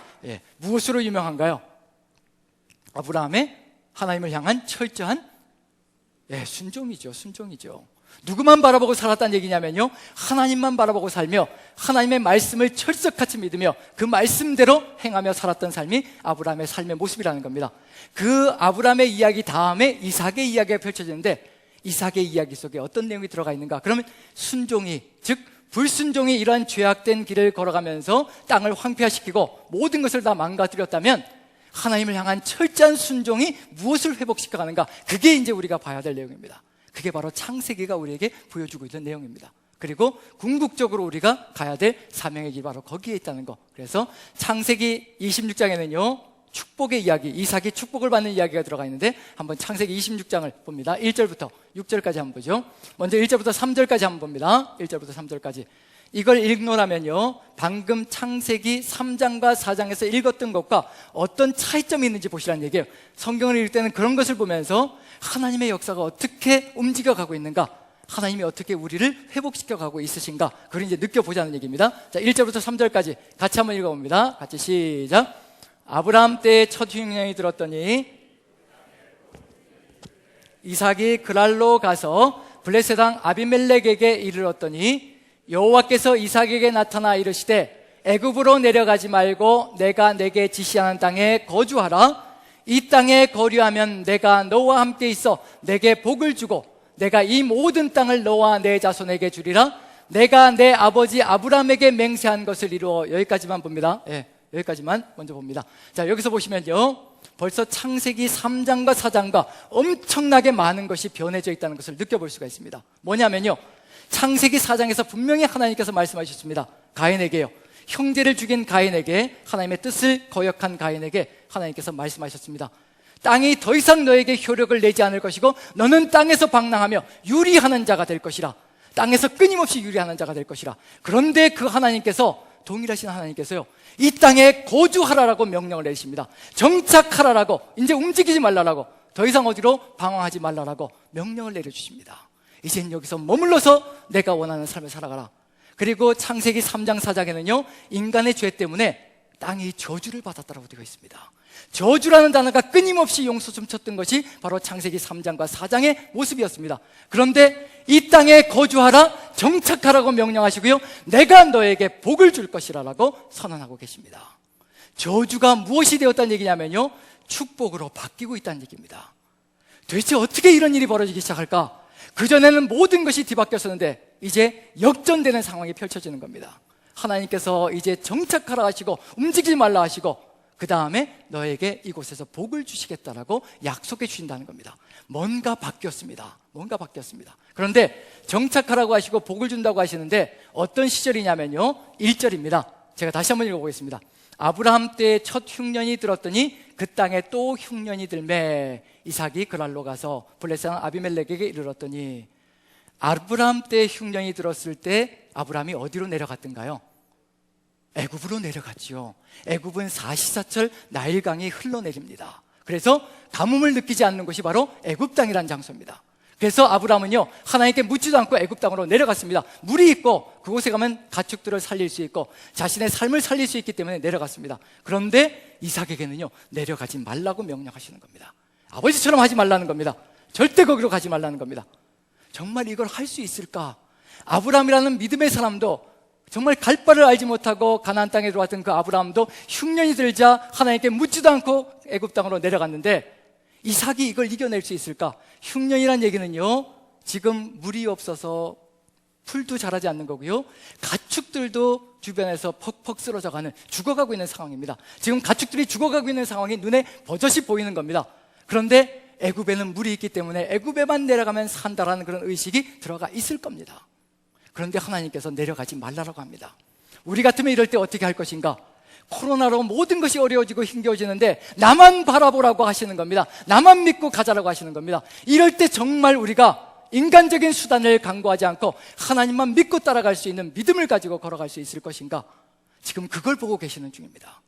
무엇으로 유명한가요? 아브라함의 하나님을 향한 철저한 순종이죠. 누구만 바라보고 살았다는 얘기냐면요, 하나님만 바라보고 살며 하나님의 말씀을 철석같이 믿으며 그 말씀대로 행하며 살았던 삶이 아브라함의 삶의 모습이라는 겁니다. 그 아브라함의 이야기 다음에 이삭의 이야기가 펼쳐지는데, 이삭의 이야기 속에 어떤 내용이 들어가 있는가? 그러면 순종이, 즉 불순종이 이러한 죄악된 길을 걸어가면서 땅을 황폐화시키고 모든 것을 다 망가뜨렸다면 하나님을 향한 철저한 순종이 무엇을 회복시켜가는가? 그게 이제 우리가 봐야 될 내용입니다. 그게 바로 창세기가 우리에게 보여주고 있는 내용입니다. 그리고 궁극적으로 우리가 가야 될 사명의 길, 바로 거기에 있다는 거. 그래서 창세기 26장에는요 축복의 이야기, 이삭이 축복을 받는 이야기가 들어가 있는데 한번 창세기 26장을 봅니다. 1절부터 6절까지 한번 보죠. 먼저 1절부터 3절까지 한번 봅니다. 1절부터 3절까지. 이걸 읽노라면요, 방금 창세기 3장과 4장에서 읽었던 것과 어떤 차이점이 있는지 보시라는 얘기예요. 성경을 읽을 때는 그런 것을 보면서 하나님의 역사가 어떻게 움직여가고 있는가, 하나님이 어떻게 우리를 회복시켜가고 있으신가, 그걸 이제 느껴보자는 얘기입니다. 자, 1절부터 3절까지 같이 한번 읽어봅니다. 같이 시작. 아브라함 때에 첫 흉년이 들었더니 이삭이 그랄로 가서 블레셋 왕 아비멜렉에게 이르렀더니 여호와께서 이삭에게 나타나 이르시되 애굽으로 내려가지 말고 내가 내게 지시하는 땅에 거주하라. 이 땅에 거류하면 내가 너와 함께 있어 내게 복을 주고 내가 이 모든 땅을 너와 내 자손에게 주리라. 내가 내 아버지 아브라함에게 맹세한 것을 이루어. 여기까지만 봅니다. 여기까지만 먼저 봅니다. 자, 여기서 보시면요, 벌써 창세기 3장과 4장과 엄청나게 많은 것이 변해져 있다는 것을 느껴볼 수가 있습니다. 뭐냐면요, 창세기 4장에서 분명히 하나님께서 말씀하셨습니다. 가인에게요, 형제를 죽인 가인에게, 하나님의 뜻을 거역한 가인에게 하나님께서 말씀하셨습니다. 땅이 더 이상 너에게 효력을 내지 않을 것이고 너는 땅에서 방랑하며 유리하는 자가 될 것이라. 땅에서 끊임없이 유리하는 자가 될 것이라. 그런데 그 하나님께서, 동일하신 하나님께서요, 이 땅에 거주하라라고 명령을 내리십니다. 정착하라라고, 이제 움직이지 말라라고, 더 이상 어디로 방황하지 말라라고 명령을 내려주십니다. 이젠 여기서 머물러서 내가 원하는 삶을 살아가라. 그리고 창세기 3장 4장에는요, 인간의 죄 때문에 땅이 저주를 받았다고 되어 있습니다. 저주라는 단어가 끊임없이 용솟음 쳤던 것이 바로 창세기 3장과 4장의 모습이었습니다. 그런데 이 땅에 거주하라, 정착하라고 명령하시고요, 내가 너에게 복을 줄 것이라고 선언하고 계십니다. 저주가 무엇이 되었다는 얘기냐면요, 축복으로 바뀌고 있다는 얘기입니다. 도대체 어떻게 이런 일이 벌어지기 시작할까? 그전에는 모든 것이 뒤바뀌었었는데 이제 역전되는 상황이 펼쳐지는 겁니다. 하나님께서 이제 정착하라 하시고 움직이지 말라 하시고 그 다음에 너에게 이곳에서 복을 주시겠다라고 약속해 주신다는 겁니다. 뭔가 바뀌었습니다. 뭔가 바뀌었습니다. 그런데 정착하라고 하시고 복을 준다고 하시는데 어떤 시절이냐면요, 1절입니다. 제가 다시 한번 읽어보겠습니다. 아브라함 때의 첫 흉년이 들었더니 그 땅에 또 흉년이 들매 이삭이 그랄로 가서 블레셋 아비멜렉에게 이르렀더니. 아브라함 때의 흉년이 들었을 때 아브라함이 어디로 내려갔던가요? 애굽으로 내려갔지요. 애굽은 사시사철 나일강이 흘러내립니다. 그래서 가뭄을 느끼지 않는 곳이 바로 애굽 땅이라는 장소입니다. 그래서 아브라함은요, 하나님께 묻지도 않고 애굽 땅으로 내려갔습니다. 물이 있고 그곳에 가면 가축들을 살릴 수 있고 자신의 삶을 살릴 수 있기 때문에 내려갔습니다. 그런데 이삭에게는요, 내려가지 말라고 명령하시는 겁니다. 아버지처럼 하지 말라는 겁니다. 절대 거기로 가지 말라는 겁니다. 정말 이걸 할 수 있을까? 아브라함이라는 믿음의 사람도, 정말 갈 바를 알지 못하고 가나안 땅에 들어왔던 그 아브라함도 흉년이 들자 하나님께 묻지도 않고 애굽 땅으로 내려갔는데 이삭이 이걸 이겨낼 수 있을까? 흉년이란 얘기는요, 지금 물이 없어서 풀도 자라지 않는 거고요, 가축들도 주변에서 퍽퍽 쓰러져가는, 죽어가고 있는 상황입니다. 지금 가축들이 죽어가고 있는 상황이 눈에 버젓이 보이는 겁니다. 그런데 애굽에는 물이 있기 때문에 애굽에만 내려가면 산다라는 그런 의식이 들어가 있을 겁니다. 그런데 하나님께서 내려가지 말라고 합니다. 우리 같으면 이럴 때 어떻게 할 것인가? 코로나로 모든 것이 어려워지고 힘겨워지는데 나만 바라보라고 하시는 겁니다. 나만 믿고 가자라고 하시는 겁니다. 이럴 때 정말 우리가 인간적인 수단을 강구하지 않고 하나님만 믿고 따라갈 수 있는 믿음을 가지고 걸어갈 수 있을 것인가? 지금 그걸 보고 계시는 중입니다.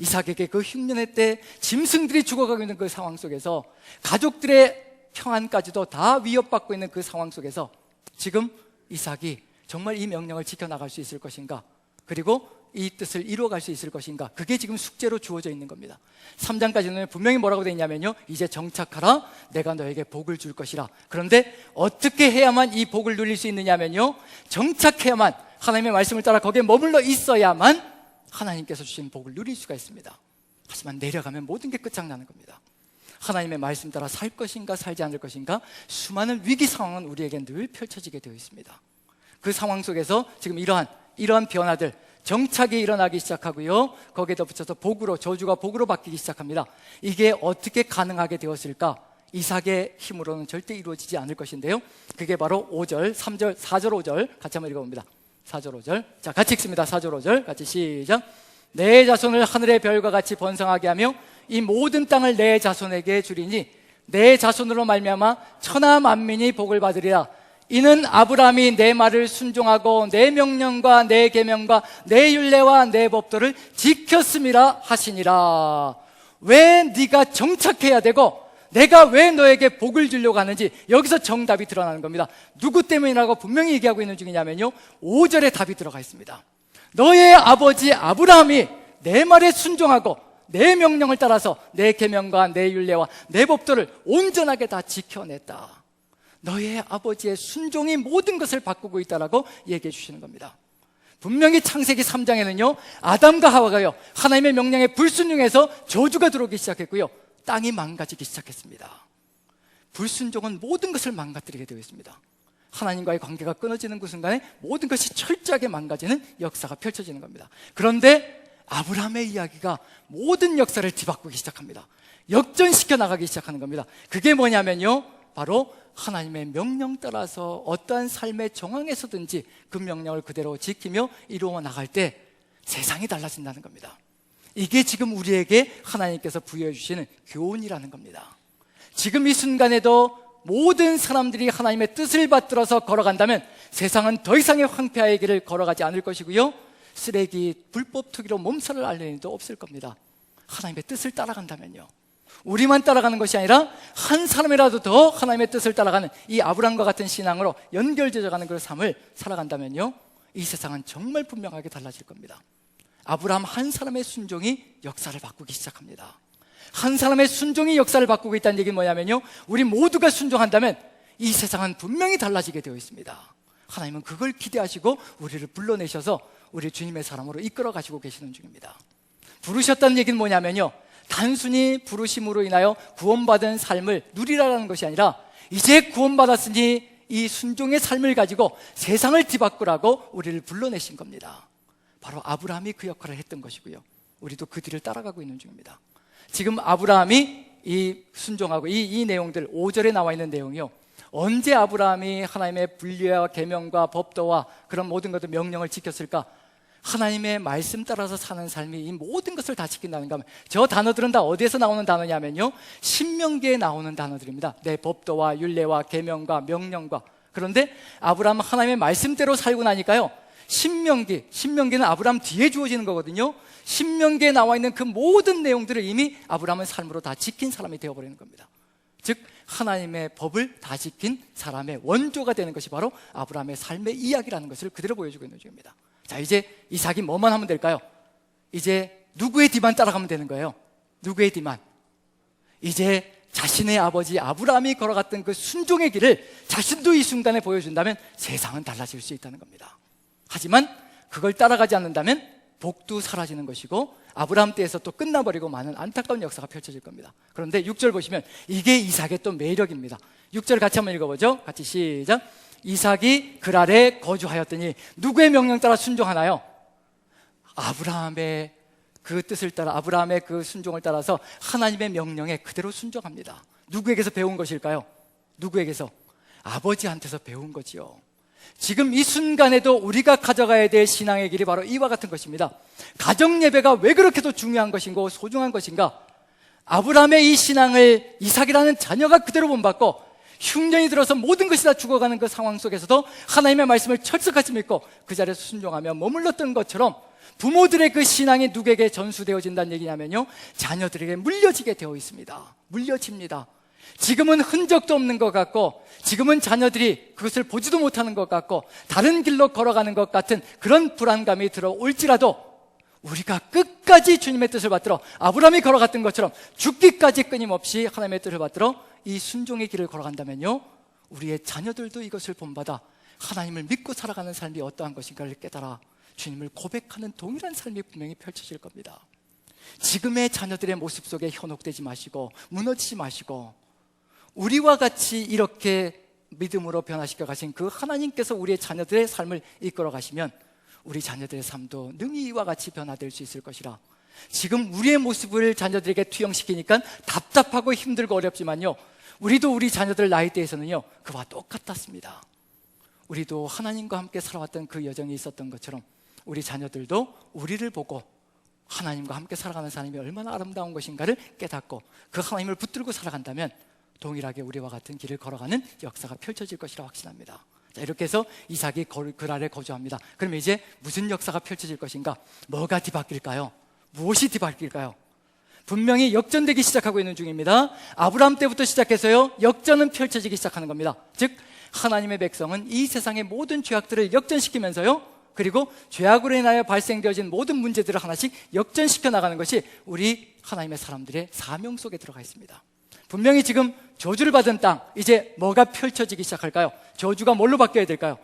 이삭에게 그 흉년의 때 짐승들이 죽어가고 있는 그 상황 속에서, 가족들의 평안까지도 다 위협받고 있는 그 상황 속에서 지금 이삭이 정말 이 명령을 지켜나갈 수 있을 것인가? 그리고 이 뜻을 이루어갈 수 있을 것인가? 그게 지금 숙제로 주어져 있는 겁니다. 3장까지는 분명히 뭐라고 되어 있냐면요, 이제 정착하라, 내가 너에게 복을 줄 것이라. 그런데 어떻게 해야만 이 복을 누릴 수 있느냐면요, 정착해야만, 하나님의 말씀을 따라 거기에 머물러 있어야만 하나님께서 주신 복을 누릴 수가 있습니다. 하지만 내려가면 모든 게 끝장나는 겁니다. 하나님의 말씀 따라 살 것인가 살지 않을 것인가, 수많은 위기 상황은 우리에게 늘 펼쳐지게 되어 있습니다. 그 상황 속에서 지금 이러한 변화들, 정착이 일어나기 시작하고요, 거기에 덧붙여서 복으로, 저주가 복으로 바뀌기 시작합니다. 이게 어떻게 가능하게 되었을까? 이삭의 힘으로는 절대 이루어지지 않을 것인데요, 그게 바로 5절, 3절, 4절, 5절 같이 한번 읽어봅니다. 4절, 5절. 자, 같이 읽습니다. 4절, 5절 같이 시작. 내 자손을 하늘의 별과 같이 번성하게 하며 이 모든 땅을 내 자손에게 주리니 내 자손으로 말미암아 천하 만민이 복을 받으리라. 이는 아브라함이 내 말을 순종하고 내 명령과 내 계명과 내 율례와 내 법도를 지켰음이라 하시니라. 왜 네가 정착해야 되고 내가 왜 너에게 복을 주려고 하는지 여기서 정답이 드러나는 겁니다. 누구 때문이라고 분명히 얘기하고 있는 중이냐면요, 5절에 답이 들어가 있습니다. 너의 아버지 아브라함이 내 말에 순종하고 내 명령을 따라서 내 계명과 내 율례와 내 법도를 온전하게 다 지켜냈다. 너의 아버지의 순종이 모든 것을 바꾸고 있다라고 얘기해 주시는 겁니다. 분명히 창세기 3장에는요, 아담과 하와가요, 하나님의 명령에 불순종해서 저주가 들어오기 시작했고요, 땅이 망가지기 시작했습니다. 불순종은 모든 것을 망가뜨리게 되어 있습니다. 하나님과의 관계가 끊어지는 그 순간에 모든 것이 철저하게 망가지는 역사가 펼쳐지는 겁니다. 그런데 아브라함의 이야기가 모든 역사를 뒤바꾸기 시작합니다. 역전시켜 나가기 시작하는 겁니다. 그게 뭐냐면요, 바로 하나님의 명령 따라서 어떠한 삶의 정황에서든지 그 명령을 그대로 지키며 이루어 나갈 때 세상이 달라진다는 겁니다. 이게 지금 우리에게 하나님께서 부여해 주시는 교훈이라는 겁니다. 지금 이 순간에도 모든 사람들이 하나님의 뜻을 받들어서 걸어간다면 세상은 더 이상의 황폐화의 길을 걸어가지 않을 것이고요, 쓰레기, 불법 투기로 몸살을 앓는 일도 없을 겁니다. 하나님의 뜻을 따라간다면요, 우리만 따라가는 것이 아니라 한 사람이라도 더 하나님의 뜻을 따라가는 이 아브라함과 같은 신앙으로 연결되어 가는 그 삶을 살아간다면요, 이 세상은 정말 분명하게 달라질 겁니다. 아브라함 한 사람의 순종이 역사를 바꾸기 시작합니다. 한 사람의 순종이 역사를 바꾸고 있다는 얘기는 뭐냐면요, 우리 모두가 순종한다면 이 세상은 분명히 달라지게 되어 있습니다. 하나님은 그걸 기대하시고 우리를 불러내셔서 우리 주님의 사람으로 이끌어 가시고 계시는 중입니다. 부르셨다는 얘기는 뭐냐면요, 단순히 부르심으로 인하여 구원받은 삶을 누리라는 것이 아니라 이제 구원받았으니 이 순종의 삶을 가지고 세상을 뒤바꾸라고 우리를 불러내신 겁니다. 바로 아브라함이 그 역할을 했던 것이고요, 우리도 그 뒤를 따라가고 있는 중입니다. 지금 아브라함이 이 순종하고 이 내용들 5절에 나와 있는 내용이요, 언제 아브라함이 하나님의 분류와 계명과 법도와 그런 모든 것들 명령을 지켰을까? 하나님의 말씀 따라서 사는 삶이 이 모든 것을 다 지킨다는가 하면, 저 단어들은 다 어디에서 나오는 단어냐면요, 신명기에 나오는 단어들입니다. 내 법도와 율례와 계명과 명령과. 그런데 아브라함은 하나님의 말씀대로 살고 나니까요, 신명기는 아브라함 뒤에 주어지는 거거든요. 신명기에 나와 있는 그 모든 내용들을 이미 아브라함은 삶으로 다 지킨 사람이 되어버리는 겁니다. 즉 하나님의 법을 다 지킨 사람의 원조가 되는 것이 바로 아브라함의 삶의 이야기라는 것을 그대로 보여주고 있는 중입니다. 자, 이제 이삭이 뭐만 하면 될까요? 이제 누구의 뒤만 따라가면 되는 거예요. 누구의 뒤만? 이제 자신의 아버지 아브라함이 걸어갔던 그 순종의 길을 자신도 이 순간에 보여준다면 세상은 달라질 수 있다는 겁니다. 하지만 그걸 따라가지 않는다면 복도 사라지는 것이고 아브라함 때에서 또 끝나버리고 많은 안타까운 역사가 펼쳐질 겁니다. 그런데 6절 보시면 이게 이삭의 또 매력입니다. 6절 같이 한번 읽어보죠. 같이 시작. 이삭이 그랄에 거주하였더니 누구의 명령 따라 순종하나요? 아브라함의 그 뜻을 따라, 아브라함의 그 순종을 따라서 하나님의 명령에 그대로 순종합니다. 누구에게서 배운 것일까요? 누구에게서? 아버지한테서 배운 거지요. 지금 이 순간에도 우리가 가져가야 될 신앙의 길이 바로 이와 같은 것입니다. 가정 예배가 왜 그렇게도 중요한 것인가, 소중한 것인가? 아브라함의 이 신앙을 이삭이라는 자녀가 그대로 본받고 흉년이 들어서 모든 것이 다 죽어가는 그 상황 속에서도 하나님의 말씀을 철석같이 믿고 그 자리에서 순종하며 머물렀던 것처럼 부모들의 그 신앙이 누구에게 전수되어진다는 얘기냐면요, 자녀들에게 물려지게 되어 있습니다. 물려집니다. 지금은 흔적도 없는 것 같고, 지금은 자녀들이 그것을 보지도 못하는 것 같고, 다른 길로 걸어가는 것 같은 그런 불안감이 들어올지라도 우리가 끝까지 주님의 뜻을 받들어 아브라함이 걸어갔던 것처럼 죽기까지 끊임없이 하나님의 뜻을 받들어 이 순종의 길을 걸어간다면요, 우리의 자녀들도 이것을 본받아 하나님을 믿고 살아가는 삶이 어떠한 것인가를 깨달아 주님을 고백하는 동일한 삶이 분명히 펼쳐질 겁니다. 지금의 자녀들의 모습 속에 현혹되지 마시고 무너지지 마시고, 우리와 같이 이렇게 믿음으로 변화시켜 가신 그 하나님께서 우리의 자녀들의 삶을 이끌어 가시면 우리 자녀들의 삶도 능히 이와 같이 변화될 수 있을 것이라. 지금 우리의 모습을 자녀들에게 투영시키니까 답답하고 힘들고 어렵지만요, 우리도 우리 자녀들 나이대에서는요 그와 똑같았습니다. 우리도 하나님과 함께 살아왔던 그 여정이 있었던 것처럼 우리 자녀들도 우리를 보고 하나님과 함께 살아가는 삶이 얼마나 아름다운 것인가를 깨닫고 그 하나님을 붙들고 살아간다면 동일하게 우리와 같은 길을 걸어가는 역사가 펼쳐질 것이라 확신합니다. 자, 이렇게 해서 이삭이 그랄에 거주합니다. 그럼 이제 무슨 역사가 펼쳐질 것인가? 뭐가 뒤바뀔까요? 무엇이 뒤바뀔까요? 분명히 역전되기 시작하고 있는 중입니다. 아브라함 때부터 시작해서요 역전은 펼쳐지기 시작하는 겁니다. 즉 하나님의 백성은 이 세상의 모든 죄악들을 역전시키면서요, 그리고 죄악으로 인하여 발생되어진 모든 문제들을 하나씩 역전시켜 나가는 것이 우리 하나님의 사람들의 사명 속에 들어가 있습니다. 분명히 지금 저주를 받은 땅, 이제 뭐가 펼쳐지기 시작할까요? 저주가 뭘로 바뀌어야 될까요?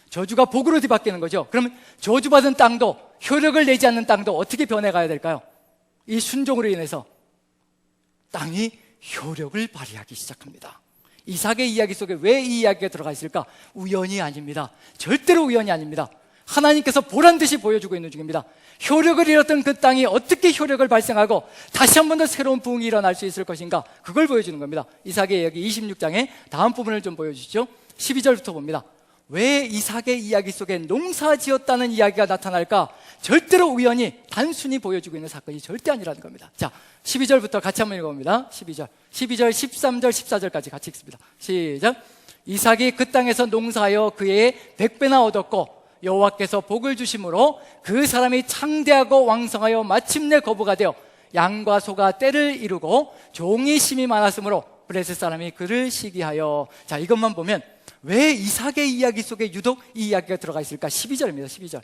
저주가 복으로 뒤바뀌는 거죠. 그러면 저주받은 땅도, 효력을 내지 않는 땅도 어떻게 변해가야 될까요? 이 순종으로 인해서 땅이 효력을 발휘하기 시작합니다. 이삭의 이야기 속에 왜 이 이야기가 들어가 있을까? 우연이 아닙니다. 절대로 우연이 아닙니다. 하나님께서 보란듯이 보여주고 있는 중입니다. 효력을 잃었던 그 땅이 어떻게 효력을 발생하고 다시 한 번 더 새로운 부흥이 일어날 수 있을 것인가, 그걸 보여주는 겁니다. 이삭의 이야기 26장의 다음 부분을 좀 보여주시죠. 12절부터 봅니다. 왜 이삭의 이야기 속에 농사 지었다는 이야기가 나타날까? 절대로 우연히 단순히 보여주고 있는 사건이 절대 아니라는 겁니다. 자, 12절부터 같이 한번 읽어봅니다. 12절, 13절, 14절까지 같이 읽습니다. 시작. 이삭이 그 땅에서 농사하여 그의 100배나 얻었고 여호와께서 복을 주심으로 그 사람이 창대하고 왕성하여 마침내 거부가 되어 양과 소가 때를 이루고 종이 심이 많았으므로 브레스 사람이 그를 시기하여. 자, 이것만 보면 왜 이삭의 이야기 속에 유독 이 이야기가 들어가 있을까? 12절입니다. 12절.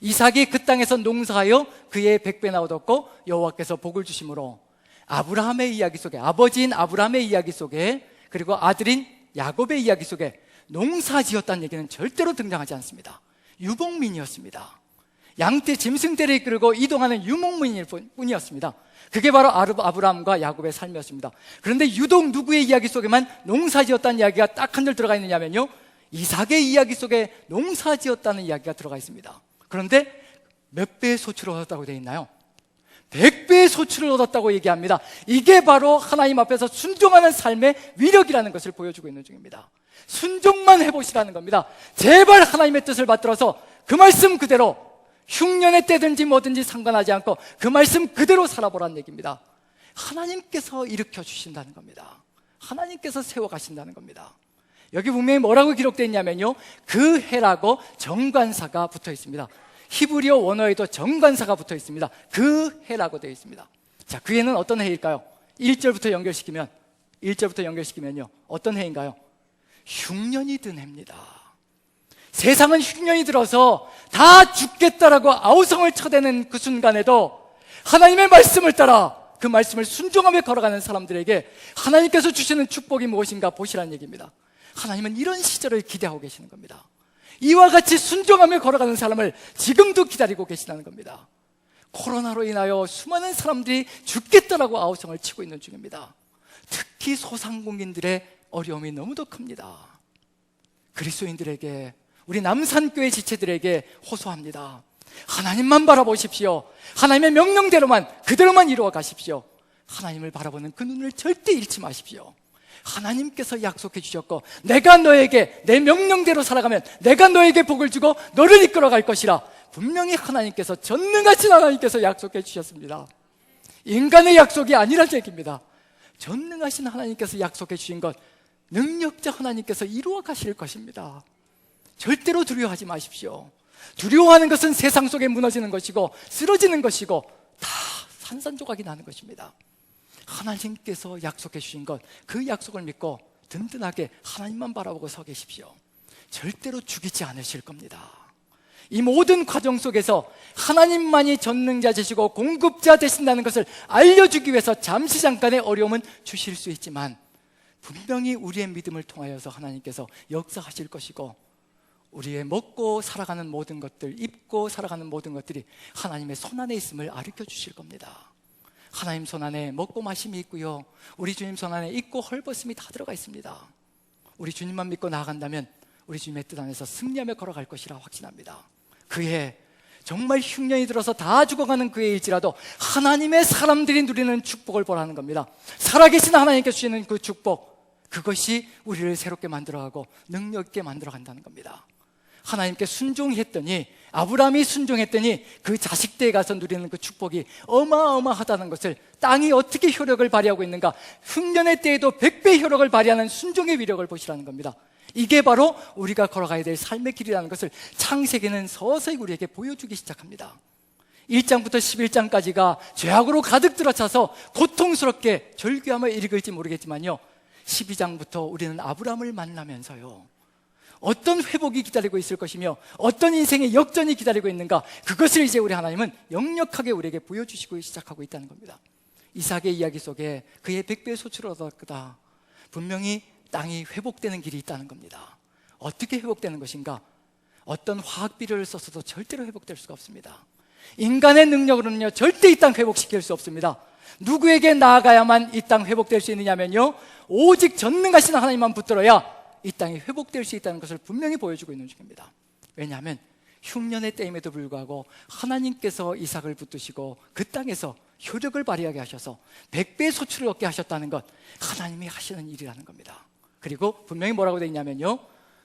이삭이 그 땅에서 농사하여 그의 100배나 얻었고 여호와께서 복을 주심으로. 아브라함의 이야기 속에, 아버지인 아브라함의 이야기 속에, 그리고 아들인 야곱의 이야기 속에 농사 지었다는 얘기는 절대로 등장하지 않습니다. 유목민이었습니다. 양떼 짐승떼를 이끌고 이동하는 유목민일 뿐이었습니다. 그게 바로 아브라함과 야곱의 삶이었습니다. 그런데 유독 누구의 이야기 속에만 농사지었다는 이야기가 딱 한 줄 들어가 있느냐면요, 이삭의 이야기 속에 농사지었다는 이야기가 들어가 있습니다. 그런데 몇 배의 소출을 얻었다고 되어 있나요? 100배의 소출을 얻었다고 얘기합니다. 이게 바로 하나님 앞에서 순종하는 삶의 위력이라는 것을 보여주고 있는 중입니다. 순종만 해보시라는 겁니다. 제발 하나님의 뜻을 받들어서 그 말씀 그대로, 흉년의 때든지 뭐든지 상관하지 않고 그 말씀 그대로 살아보라는 얘기입니다. 하나님께서 일으켜 주신다는 겁니다. 하나님께서 세워가신다는 겁니다. 여기 분명히 뭐라고 기록되어 있냐면요, 그 해라고 정관사가 붙어 있습니다. 히브리어 원어에도 정관사가 붙어 있습니다. 그 해라고 되어 있습니다. 자, 그 해는 어떤 해일까요? 1절부터 연결시키면요 어떤 해인가요? 흉년이 든 해입니다. 세상은 흉년이 들어서 다 죽겠다라고 아우성을 쳐대는 그 순간에도 하나님의 말씀을 따라 그 말씀을 순종하며 걸어가는 사람들에게 하나님께서 주시는 축복이 무엇인가 보시라는 얘기입니다. 하나님은 이런 시절을 기대하고 계시는 겁니다. 이와 같이 순종하며 걸어가는 사람을 지금도 기다리고 계시다는 겁니다. 코로나로 인하여 수많은 사람들이 죽겠다라고 아우성을 치고 있는 중입니다. 특히 소상공인들의 어려움이 너무도 큽니다. 그리스도인들에게, 우리 남산교회 지체들에게 호소합니다. 하나님만 바라보십시오. 하나님의 명령대로만, 그대로만 이루어 가십시오. 하나님을 바라보는 그 눈을 절대 잃지 마십시오. 하나님께서 약속해 주셨고, 내가 너에게 내 명령대로 살아가면 내가 너에게 복을 주고 너를 이끌어 갈 것이라, 분명히 하나님께서, 전능하신 하나님께서 약속해 주셨습니다. 인간의 약속이 아니라는 얘기입니다. 전능하신 하나님께서 약속해 주신 것, 능력자 하나님께서 이루어 가실 것입니다. 절대로 두려워하지 마십시오. 두려워하는 것은 세상 속에 무너지는 것이고 쓰러지는 것이고 다 산산조각이 나는 것입니다. 하나님께서 약속해 주신 것, 그 약속을 믿고 든든하게 하나님만 바라보고 서 계십시오. 절대로 죽이지 않으실 겁니다. 이 모든 과정 속에서 하나님만이 전능자 되시고 공급자 되신다는 것을 알려주기 위해서 잠시 잠깐의 어려움은 주실 수 있지만 분명히 우리의 믿음을 통하여서 하나님께서 역사하실 것이고, 우리의 먹고 살아가는 모든 것들, 입고 살아가는 모든 것들이 하나님의 손안에 있음을 가르쳐 주실 겁니다. 하나님 손안에 먹고 마심이 있고요, 우리 주님 손안에 입고 헐벗음이 다 들어가 있습니다. 우리 주님만 믿고 나아간다면 우리 주님의 뜻 안에서 승리하며 걸어갈 것이라 확신합니다. 그해 정말 흉년이 들어서 다 죽어가는 그해일지라도 하나님의 사람들이 누리는 축복을 보라는 겁니다. 살아계신 하나님께 주시는 그 축복, 그것이 우리를 새롭게 만들어가고 능력 있게 만들어간다는 겁니다. 하나님께 순종했더니, 아브라함이 순종했더니 그 자식들에 가서 누리는 그 축복이 어마어마하다는 것을, 땅이 어떻게 효력을 발휘하고 있는가, 흉년의 때에도 100배 효력을 발휘하는 순종의 위력을 보시라는 겁니다. 이게 바로 우리가 걸어가야 될 삶의 길이라는 것을 창세기는 서서히 우리에게 보여주기 시작합니다. 1장부터 11장까지가 죄악으로 가득 들어차서 고통스럽게 절규하며 읽을지 모르겠지만요, 12장부터 우리는 아브라함을 만나면서요, 어떤 회복이 기다리고 있을 것이며 어떤 인생의 역전이 기다리고 있는가, 그것을 이제 우리 하나님은 역력하게 우리에게 보여주시고 시작하고 있다는 겁니다. 이삭의 이야기 속에 그의 100배의 소출을 얻었다, 분명히 땅이 회복되는 길이 있다는 겁니다. 어떻게 회복되는 것인가? 어떤 화학 비료를 써서도 절대로 회복될 수가 없습니다. 인간의 능력으로는요 절대 이 땅 회복시킬 수 없습니다. 누구에게 나아가야만 이 땅 회복될 수 있느냐면요, 오직 전능하신 하나님만 붙들어야 이 땅이 회복될 수 있다는 것을 분명히 보여주고 있는 중입니다. 왜냐하면 흉년의 때임에도 불구하고 하나님께서 이삭을 붙드시고 그 땅에서 효력을 발휘하게 하셔서 100배의 소출을 얻게 하셨다는 것, 하나님이 하시는 일이라는 겁니다. 그리고 분명히 뭐라고 되어 있냐면요,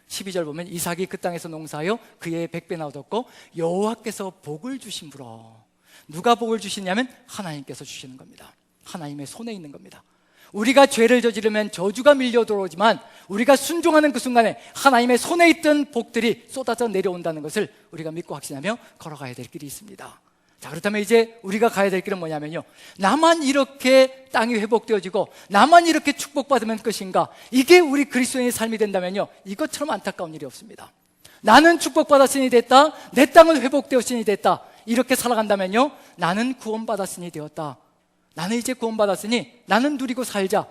12절 보면 이삭이 그 땅에서 농사하여 그의 100배나 얻었고 여호와께서 복을 주심으로. 누가 복을 주시냐면 하나님께서 주시는 겁니다. 하나님의 손에 있는 겁니다. 우리가 죄를 저지르면 저주가 밀려 들어오지만 우리가 순종하는 그 순간에 하나님의 손에 있던 복들이 쏟아져 내려온다는 것을 우리가 믿고 확신하며 걸어가야 될 길이 있습니다. 자, 그렇다면 이제 우리가 가야 될 길은 뭐냐면요, 나만 이렇게 땅이 회복되어지고 나만 이렇게 축복받으면 끝인가? 이게 우리 그리스도인의 삶이 된다면요, 이것처럼 안타까운 일이 없습니다. 나는 축복받았으니 됐다, 내 땅은 회복되었으니 됐다, 이렇게 살아간다면요, 나는 구원받았으니 되었다, 나는 이제 구원받았으니 나는 누리고 살자,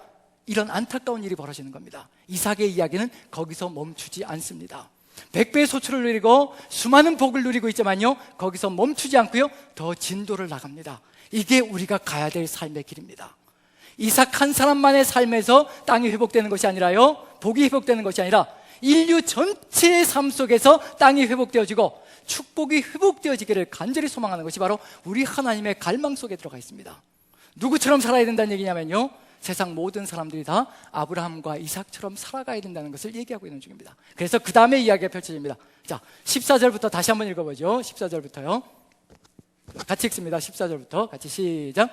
이런 안타까운 일이 벌어지는 겁니다. 이삭의 이야기는 거기서 멈추지 않습니다. 100배의 소출을 누리고 수많은 복을 누리고 있지만요, 거기서 멈추지 않고요, 더 진도를 나갑니다. 이게 우리가 가야 될 삶의 길입니다. 이삭 한 사람만의 삶에서 땅이 회복되는 것이 아니라요, 복이 회복되는 것이 아니라 인류 전체의 삶 속에서 땅이 회복되어지고 축복이 회복되어지기를 간절히 소망하는 것이 바로 우리 하나님의 갈망 속에 들어가 있습니다. 누구처럼 살아야 된다는 얘기냐면요, 세상 모든 사람들이 다 아브라함과 이삭처럼 살아가야 된다는 것을 얘기하고 있는 중입니다. 그래서 그 다음에 이야기가 펼쳐집니다. 자, 14절부터 다시 한번 읽어보죠. 14절부터요. 같이 읽습니다. 14절부터 같이 시작.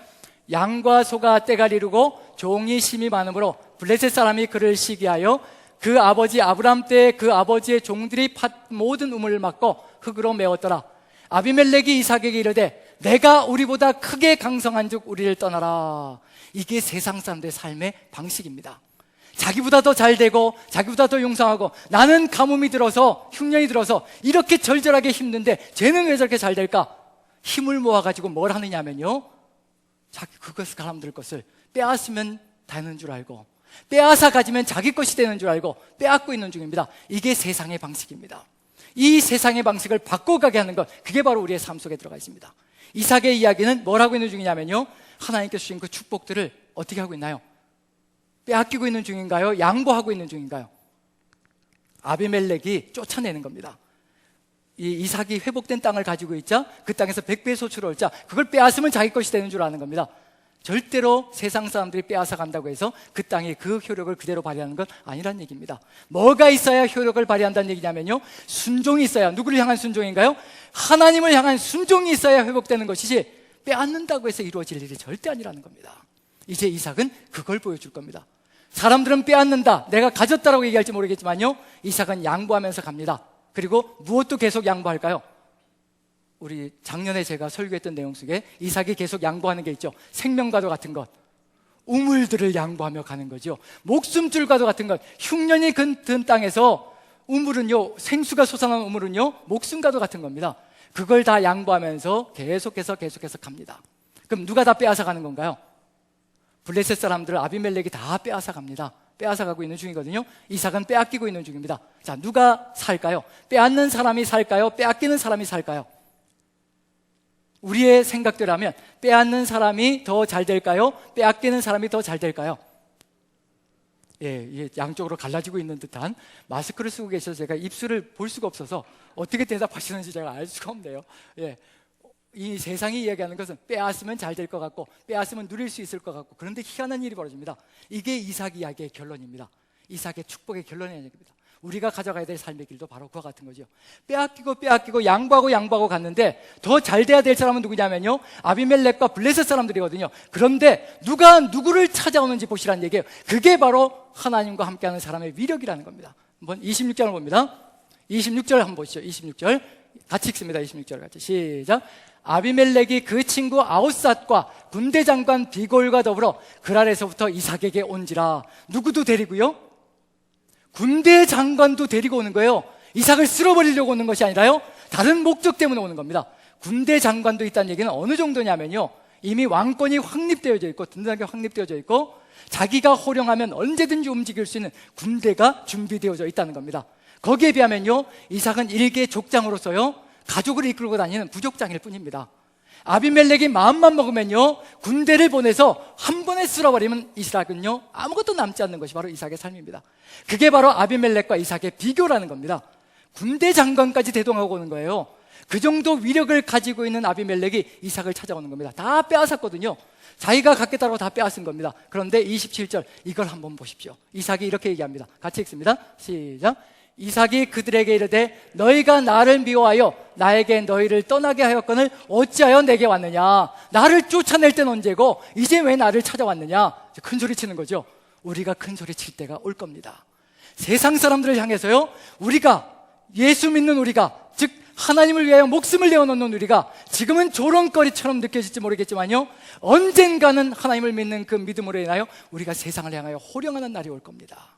양과 소가 떼가 이르고 종이 심이 많으므로 블레셋 사람이 그를 시기하여 그 아버지 아브라함 때 그 아버지의 종들이 팥 모든 우물을 막고 흙으로 메웠더라. 아비멜렉이 이삭에게 이르되 내가 우리보다 크게 강성한 즉 우리를 떠나라. 이게 세상 사람들의 삶의 방식입니다. 자기보다 더 잘되고 자기보다 더 용상하고 나는 가뭄이 들어서 흉년이 들어서 이렇게 절절하게 힘든데 쟤는 왜 저렇게 잘 될까? 힘을 모아가지고 뭘 하느냐면요, 자기 사람들 것을 빼앗으면 되는 줄 알고 빼앗아 가지면 자기 것이 되는 줄 알고 빼앗고 있는 중입니다. 이게 세상의 방식입니다. 이 세상의 방식을 바꿔가게 하는 것, 그게 바로 우리의 삶 속에 들어가 있습니다. 이삭의 이야기는 뭘 하고 있는 중이냐면요, 하나님께서 주신 그 축복들을 어떻게 하고 있나요? 빼앗기고 있는 중인가요? 양보하고 있는 중인가요? 아비멜렉이 쫓아내는 겁니다. 이 이삭이 회복된 땅을 가지고 있자 그 땅에서 100배의 소출을 얻자 그걸 빼앗으면 자기 것이 되는 줄 아는 겁니다. 절대로 세상 사람들이 빼앗아 간다고 해서 그 땅이 그 효력을 그대로 발휘하는 건 아니란 얘기입니다. 뭐가 있어야 효력을 발휘한다는 얘기냐면요, 순종이 있어야. 누구를 향한 순종인가요? 하나님을 향한 순종이 있어야 회복되는 것이지 빼앗는다고 해서 이루어질 일이 절대 아니라는 겁니다. 이제 이삭은 그걸 보여줄 겁니다. 사람들은 빼앗는다, 내가 가졌다라고 얘기할지 모르겠지만요, 이삭은 양보하면서 갑니다. 그리고 무엇도 계속 양보할까요? 우리 작년에 제가 설교했던 내용 속에 이삭이 계속 양보하는 게 있죠. 생명과도 같은 것, 우물들을 양보하며 가는 거죠. 목숨줄과도 같은 것, 흉년이 든 땅에서 우물은요, 생수가 솟아나는 우물은요, 목숨과도 같은 겁니다. 그걸 다 양보하면서 계속해서 갑니다. 그럼 누가 다 빼앗아 가는 건가요? 블레셋 사람들을 아비멜렉이 다 빼앗아 갑니다. 빼앗아 가고 있는 중이거든요. 이삭은 빼앗기고 있는 중입니다. 자, 누가 살까요? 빼앗는 사람이 살까요? 빼앗기는 사람이 살까요? 우리의 생각대로 하면 빼앗는 사람이 더 잘 될까요? 빼앗기는 사람이 더 잘 될까요? 예, 양쪽으로 갈라지고 있는 듯한 마스크를 쓰고 계셔서 제가 입술을 볼 수가 없어서 어떻게 대답하시는지 제가 알 수가 없네요. 예, 이 세상이 이야기하는 것은 빼앗으면 잘 될 것 같고 빼앗으면 누릴 수 있을 것 같고, 그런데 희한한 일이 벌어집니다. 이게 이삭 이야기의 결론입니다. 이삭의 축복의 결론이라는 얘기입니다. 우리가 가져가야 될 삶의 길도 바로 그와 같은 거죠. 빼앗기고 양보하고 갔는데 더 잘 돼야 될 사람은 누구냐면요, 아비멜렉과 블레셋 사람들이거든요. 그런데 누가 누구를 찾아오는지 보시라는 얘기예요. 그게 바로 하나님과 함께하는 사람의 위력이라는 겁니다. 한번 26절을 봅니다. 26절 한번 보시죠. 26절 같이 읽습니다. 26절 같이 시작. 아비멜렉이 그 친구 아웃삿과 군대 장관 비골과 더불어 그랄에서부터 이삭에게 온지라. 누구도 데리고요, 군대 장관도 데리고 오는 거예요. 이삭을 쓸어버리려고 오는 것이 아니라요, 다른 목적 때문에 오는 겁니다. 군대 장관도 있다는 얘기는 어느 정도냐면요, 이미 왕권이 확립되어져 있고 든든하게 확립되어져 있고 자기가 호령하면 언제든지 움직일 수 있는 군대가 준비되어져 있다는 겁니다. 거기에 비하면요, 이삭은 일개 족장으로서요 가족을 이끌고 다니는 부족장일 뿐입니다. 아비멜렉이 마음만 먹으면요, 군대를 보내서 한 번에 쓸어버리면 이삭은요 아무것도 남지 않는 것이 바로 이삭의 삶입니다. 그게 바로 아비멜렉과 이삭의 비교라는 겁니다. 군대 장관까지 대동하고 오는 거예요. 그 정도 위력을 가지고 있는 아비멜렉이 이삭을 찾아오는 겁니다. 다 빼앗았거든요. 자기가 갖겠다고 다 빼앗은 겁니다. 그런데 27절 이걸 한번 보십시오. 이삭이 이렇게 얘기합니다. 같이 읽습니다. 시작. 이삭이 그들에게 이르되 너희가 나를 미워하여 나에게 너희를 떠나게 하였거늘 어찌하여 내게 왔느냐. 나를 쫓아낼 땐 언제고 이제 왜 나를 찾아왔느냐. 큰 소리 치는 거죠. 우리가 큰 소리 칠 때가 올 겁니다. 세상 사람들을 향해서요, 우리가, 예수 믿는 우리가, 즉 하나님을 위하여 목숨을 내어놓는 우리가 지금은 조롱거리처럼 느껴질지 모르겠지만요, 언젠가는 하나님을 믿는 그 믿음으로 인하여 우리가 세상을 향하여 호령하는 날이 올 겁니다.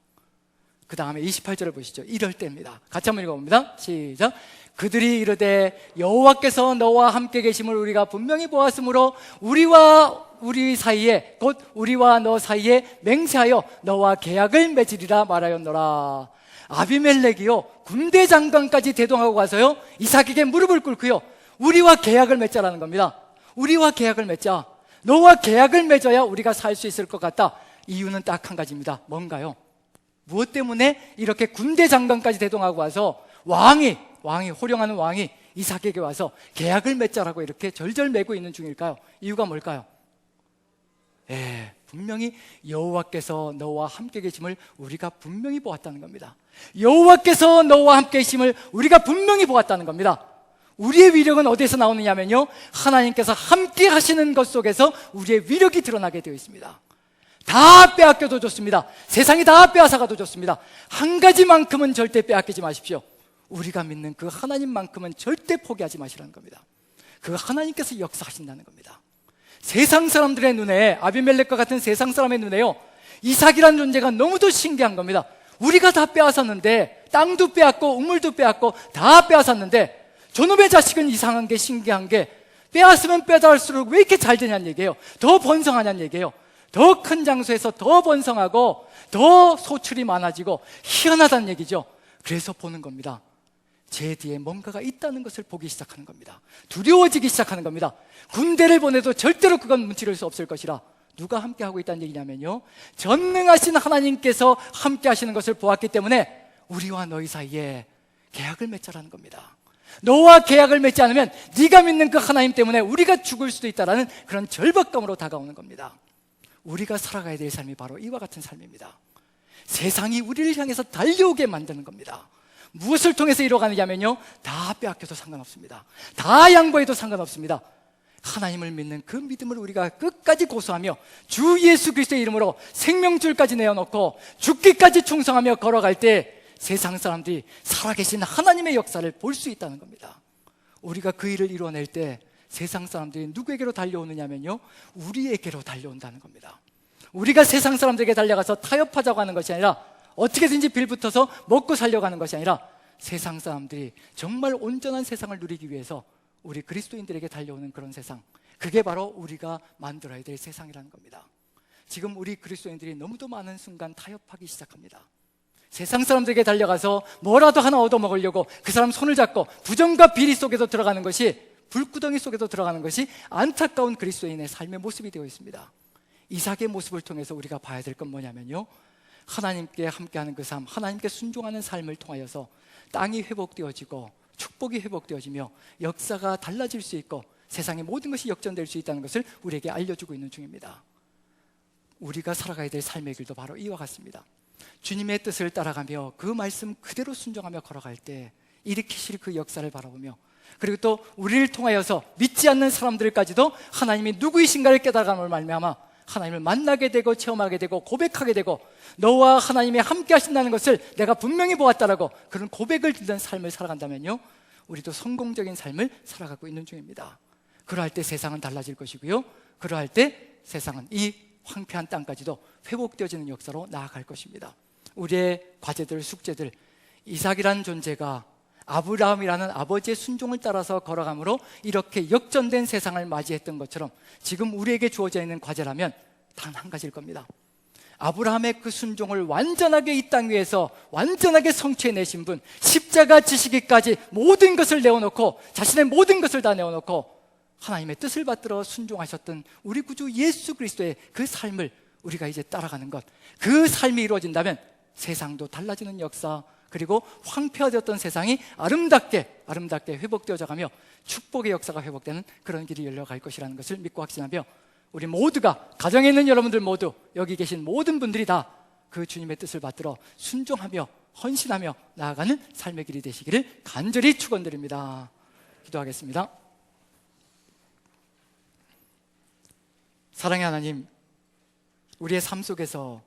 그 다음에 28절을 보시죠. 이럴 때입니다. 같이 한번 읽어봅니다. 시작. 그들이 이르되 여호와께서 너와 함께 계심을 우리가 분명히 보았으므로 우리 사이에, 곧 우리와 너 사이에 맹세하여 너와 계약을 맺으리라 말하였노라. 아비멜렉이요, 군대 장관까지 대동하고 가서요, 이삭에게 무릎을 꿇고요, 우리와 계약을 맺자라는 겁니다. 우리와 계약을 맺자. 너와 계약을 맺어야 우리가 살 수 있을 것 같다. 이유는 딱 한 가지입니다. 뭔가요? 무엇 때문에 이렇게 군대 장관까지 대동하고 와서 왕이 호령하는 왕이 이삭에게 와서 계약을 맺자라고 이렇게 절절매고 있는 중일까요? 이유가 뭘까요? 분명히 여호와께서 너와 함께 계심을 우리가 분명히 보았다는 겁니다. 여호와께서 너와 함께 계심을 우리가 분명히 보았다는 겁니다. 우리의 위력은 어디에서 나오느냐면요, 하나님께서 함께 하시는 것 속에서 우리의 위력이 드러나게 되어 있습니다. 다 빼앗겨도 좋습니다. 세상이 다 빼앗아가도 좋습니다. 한 가지만큼은 절대 빼앗기지 마십시오. 우리가 믿는 그 하나님만큼은 절대 포기하지 마시라는 겁니다. 그 하나님께서 역사하신다는 겁니다. 세상 사람들의 눈에, 아비멜렉과 같은 세상 사람의 눈에요, 이삭이라는 존재가 너무도 신기한 겁니다. 우리가 다 빼앗았는데, 땅도 빼앗고 우물도 빼앗고 다 빼앗았는데, 저놈의 자식은 이상한 게, 신기한 게, 빼앗으면 빼앗을수록 왜 이렇게 잘 되냐는 얘기예요. 더 번성하냐는 얘기예요. 더 큰 장소에서 더 번성하고 더 소출이 많아지고 희한하다는 얘기죠. 그래서 보는 겁니다. 제 뒤에 뭔가가 있다는 것을 보기 시작하는 겁니다. 두려워지기 시작하는 겁니다. 군대를 보내도 절대로 그건 문지를 수 없을 것이라. 누가 함께 하고 있다는 얘기냐면요, 전능하신 하나님께서 함께 하시는 것을 보았기 때문에 우리와 너희 사이에 계약을 맺자라는 겁니다. 너와 계약을 맺지 않으면 네가 믿는 그 하나님 때문에 우리가 죽을 수도 있다라는 그런 절박감으로 다가오는 겁니다. 우리가 살아가야 될 삶이 바로 이와 같은 삶입니다. 세상이 우리를 향해서 달려오게 만드는 겁니다. 무엇을 통해서 이뤄가느냐면요, 다 빼앗겨도 상관없습니다. 다 양보해도 상관없습니다. 하나님을 믿는 그 믿음을 우리가 끝까지 고수하며 주 예수 그리스도의 이름으로 생명줄까지 내어놓고 죽기까지 충성하며 걸어갈 때 세상 사람들이 살아계신 하나님의 역사를 볼 수 있다는 겁니다. 우리가 그 일을 이뤄낼 때 세상 사람들이 누구에게로 달려오느냐면요, 우리에게로 달려온다는 겁니다. 우리가 세상 사람들에게 달려가서 타협하자고 하는 것이 아니라, 어떻게든지 빌붙어서 먹고 살려고 하는 것이 아니라, 세상 사람들이 정말 온전한 세상을 누리기 위해서 우리 그리스도인들에게 달려오는 그런 세상, 그게 바로 우리가 만들어야 될 세상이라는 겁니다. 지금 우리 그리스도인들이 너무도 많은 순간 타협하기 시작합니다. 세상 사람들에게 달려가서 뭐라도 하나 얻어먹으려고 그 사람 손을 잡고 부정과 비리 속에서 들어가는 것이, 불구덩이 속에도 들어가는 것이 안타까운 그리스도인의 삶의 모습이 되어 있습니다. 이삭의 모습을 통해서 우리가 봐야 될 건 뭐냐면요, 하나님께 함께하는 그 삶, 하나님께 순종하는 삶을 통하여서 땅이 회복되어지고 축복이 회복되어지며 역사가 달라질 수 있고 세상의 모든 것이 역전될 수 있다는 것을 우리에게 알려주고 있는 중입니다. 우리가 살아가야 될 삶의 길도 바로 이와 같습니다. 주님의 뜻을 따라가며 그 말씀 그대로 순종하며 걸어갈 때 일으키실 그 역사를 바라보며, 그리고 또 우리를 통하여서 믿지 않는 사람들까지도 하나님이 누구이신가를 깨달아감을 말미암아 하나님을 만나게 되고 체험하게 되고 고백하게 되고, 너와 하나님이 함께 하신다는 것을 내가 분명히 보았다라고 그런 고백을 듣는 삶을 살아간다면요, 우리도 성공적인 삶을 살아가고 있는 중입니다. 그러할 때 세상은 달라질 것이고요, 그러할 때 세상은 이 황폐한 땅까지도 회복되어지는 역사로 나아갈 것입니다. 우리의 과제들, 숙제들, 이삭이라는 존재가 아브라함이라는 아버지의 순종을 따라서 걸어감으로 이렇게 역전된 세상을 맞이했던 것처럼 지금 우리에게 주어져 있는 과제라면 단 한 가지일 겁니다. 아브라함의 그 순종을 완전하게 이 땅 위에서 완전하게 성취해내신 분, 십자가 지시기까지 모든 것을 내어놓고, 자신의 모든 것을 다 내어놓고 하나님의 뜻을 받들어 순종하셨던 우리 구주 예수 그리스도의 그 삶을 우리가 이제 따라가는 것, 그 삶이 이루어진다면 세상도 달라지는 역사, 그리고 황폐화되었던 세상이 아름답게 회복되어져 가며 축복의 역사가 회복되는 그런 길이 열려갈 것이라는 것을 믿고 확신하며, 우리 모두가, 가정에 있는 여러분들 모두, 여기 계신 모든 분들이 다 그 주님의 뜻을 받들어 순종하며 헌신하며 나아가는 삶의 길이 되시기를 간절히 축원드립니다. 기도하겠습니다. 사랑의 하나님, 우리의 삶 속에서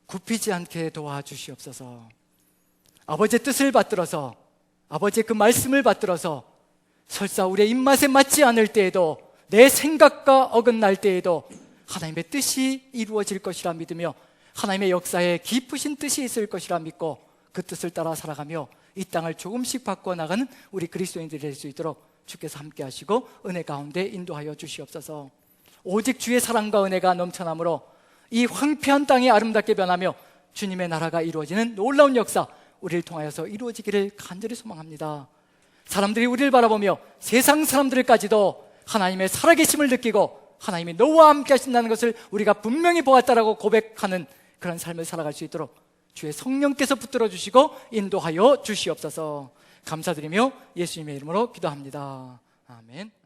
굽히지 않게 도와주시옵소서. 아버지의 뜻을 받들어서, 아버지의 그 말씀을 받들어서 설사 우리의 입맛에 맞지 않을 때에도, 내 생각과 어긋날 때에도 하나님의 뜻이 이루어질 것이라 믿으며 하나님의 역사에 깊으신 뜻이 있을 것이라 믿고 그 뜻을 따라 살아가며 이 땅을 조금씩 바꿔 나가는 우리 그리스도인들이 될 수 있도록 주께서 함께 하시고 은혜 가운데 인도하여 주시옵소서. 오직 주의 사랑과 은혜가 넘쳐나므로 이 황폐한 땅이 아름답게 변하며 주님의 나라가 이루어지는 놀라운 역사, 우리를 통하여서 이루어지기를 간절히 소망합니다. 사람들이 우리를 바라보며 세상 사람들까지도 하나님의 살아계심을 느끼고 하나님이 너와 함께 하신다는 것을 우리가 분명히 보았다라고 고백하는 그런 삶을 살아갈 수 있도록 주의 성령께서 붙들어 주시고 인도하여 주시옵소서. 감사드리며 예수님의 이름으로 기도합니다. 아멘.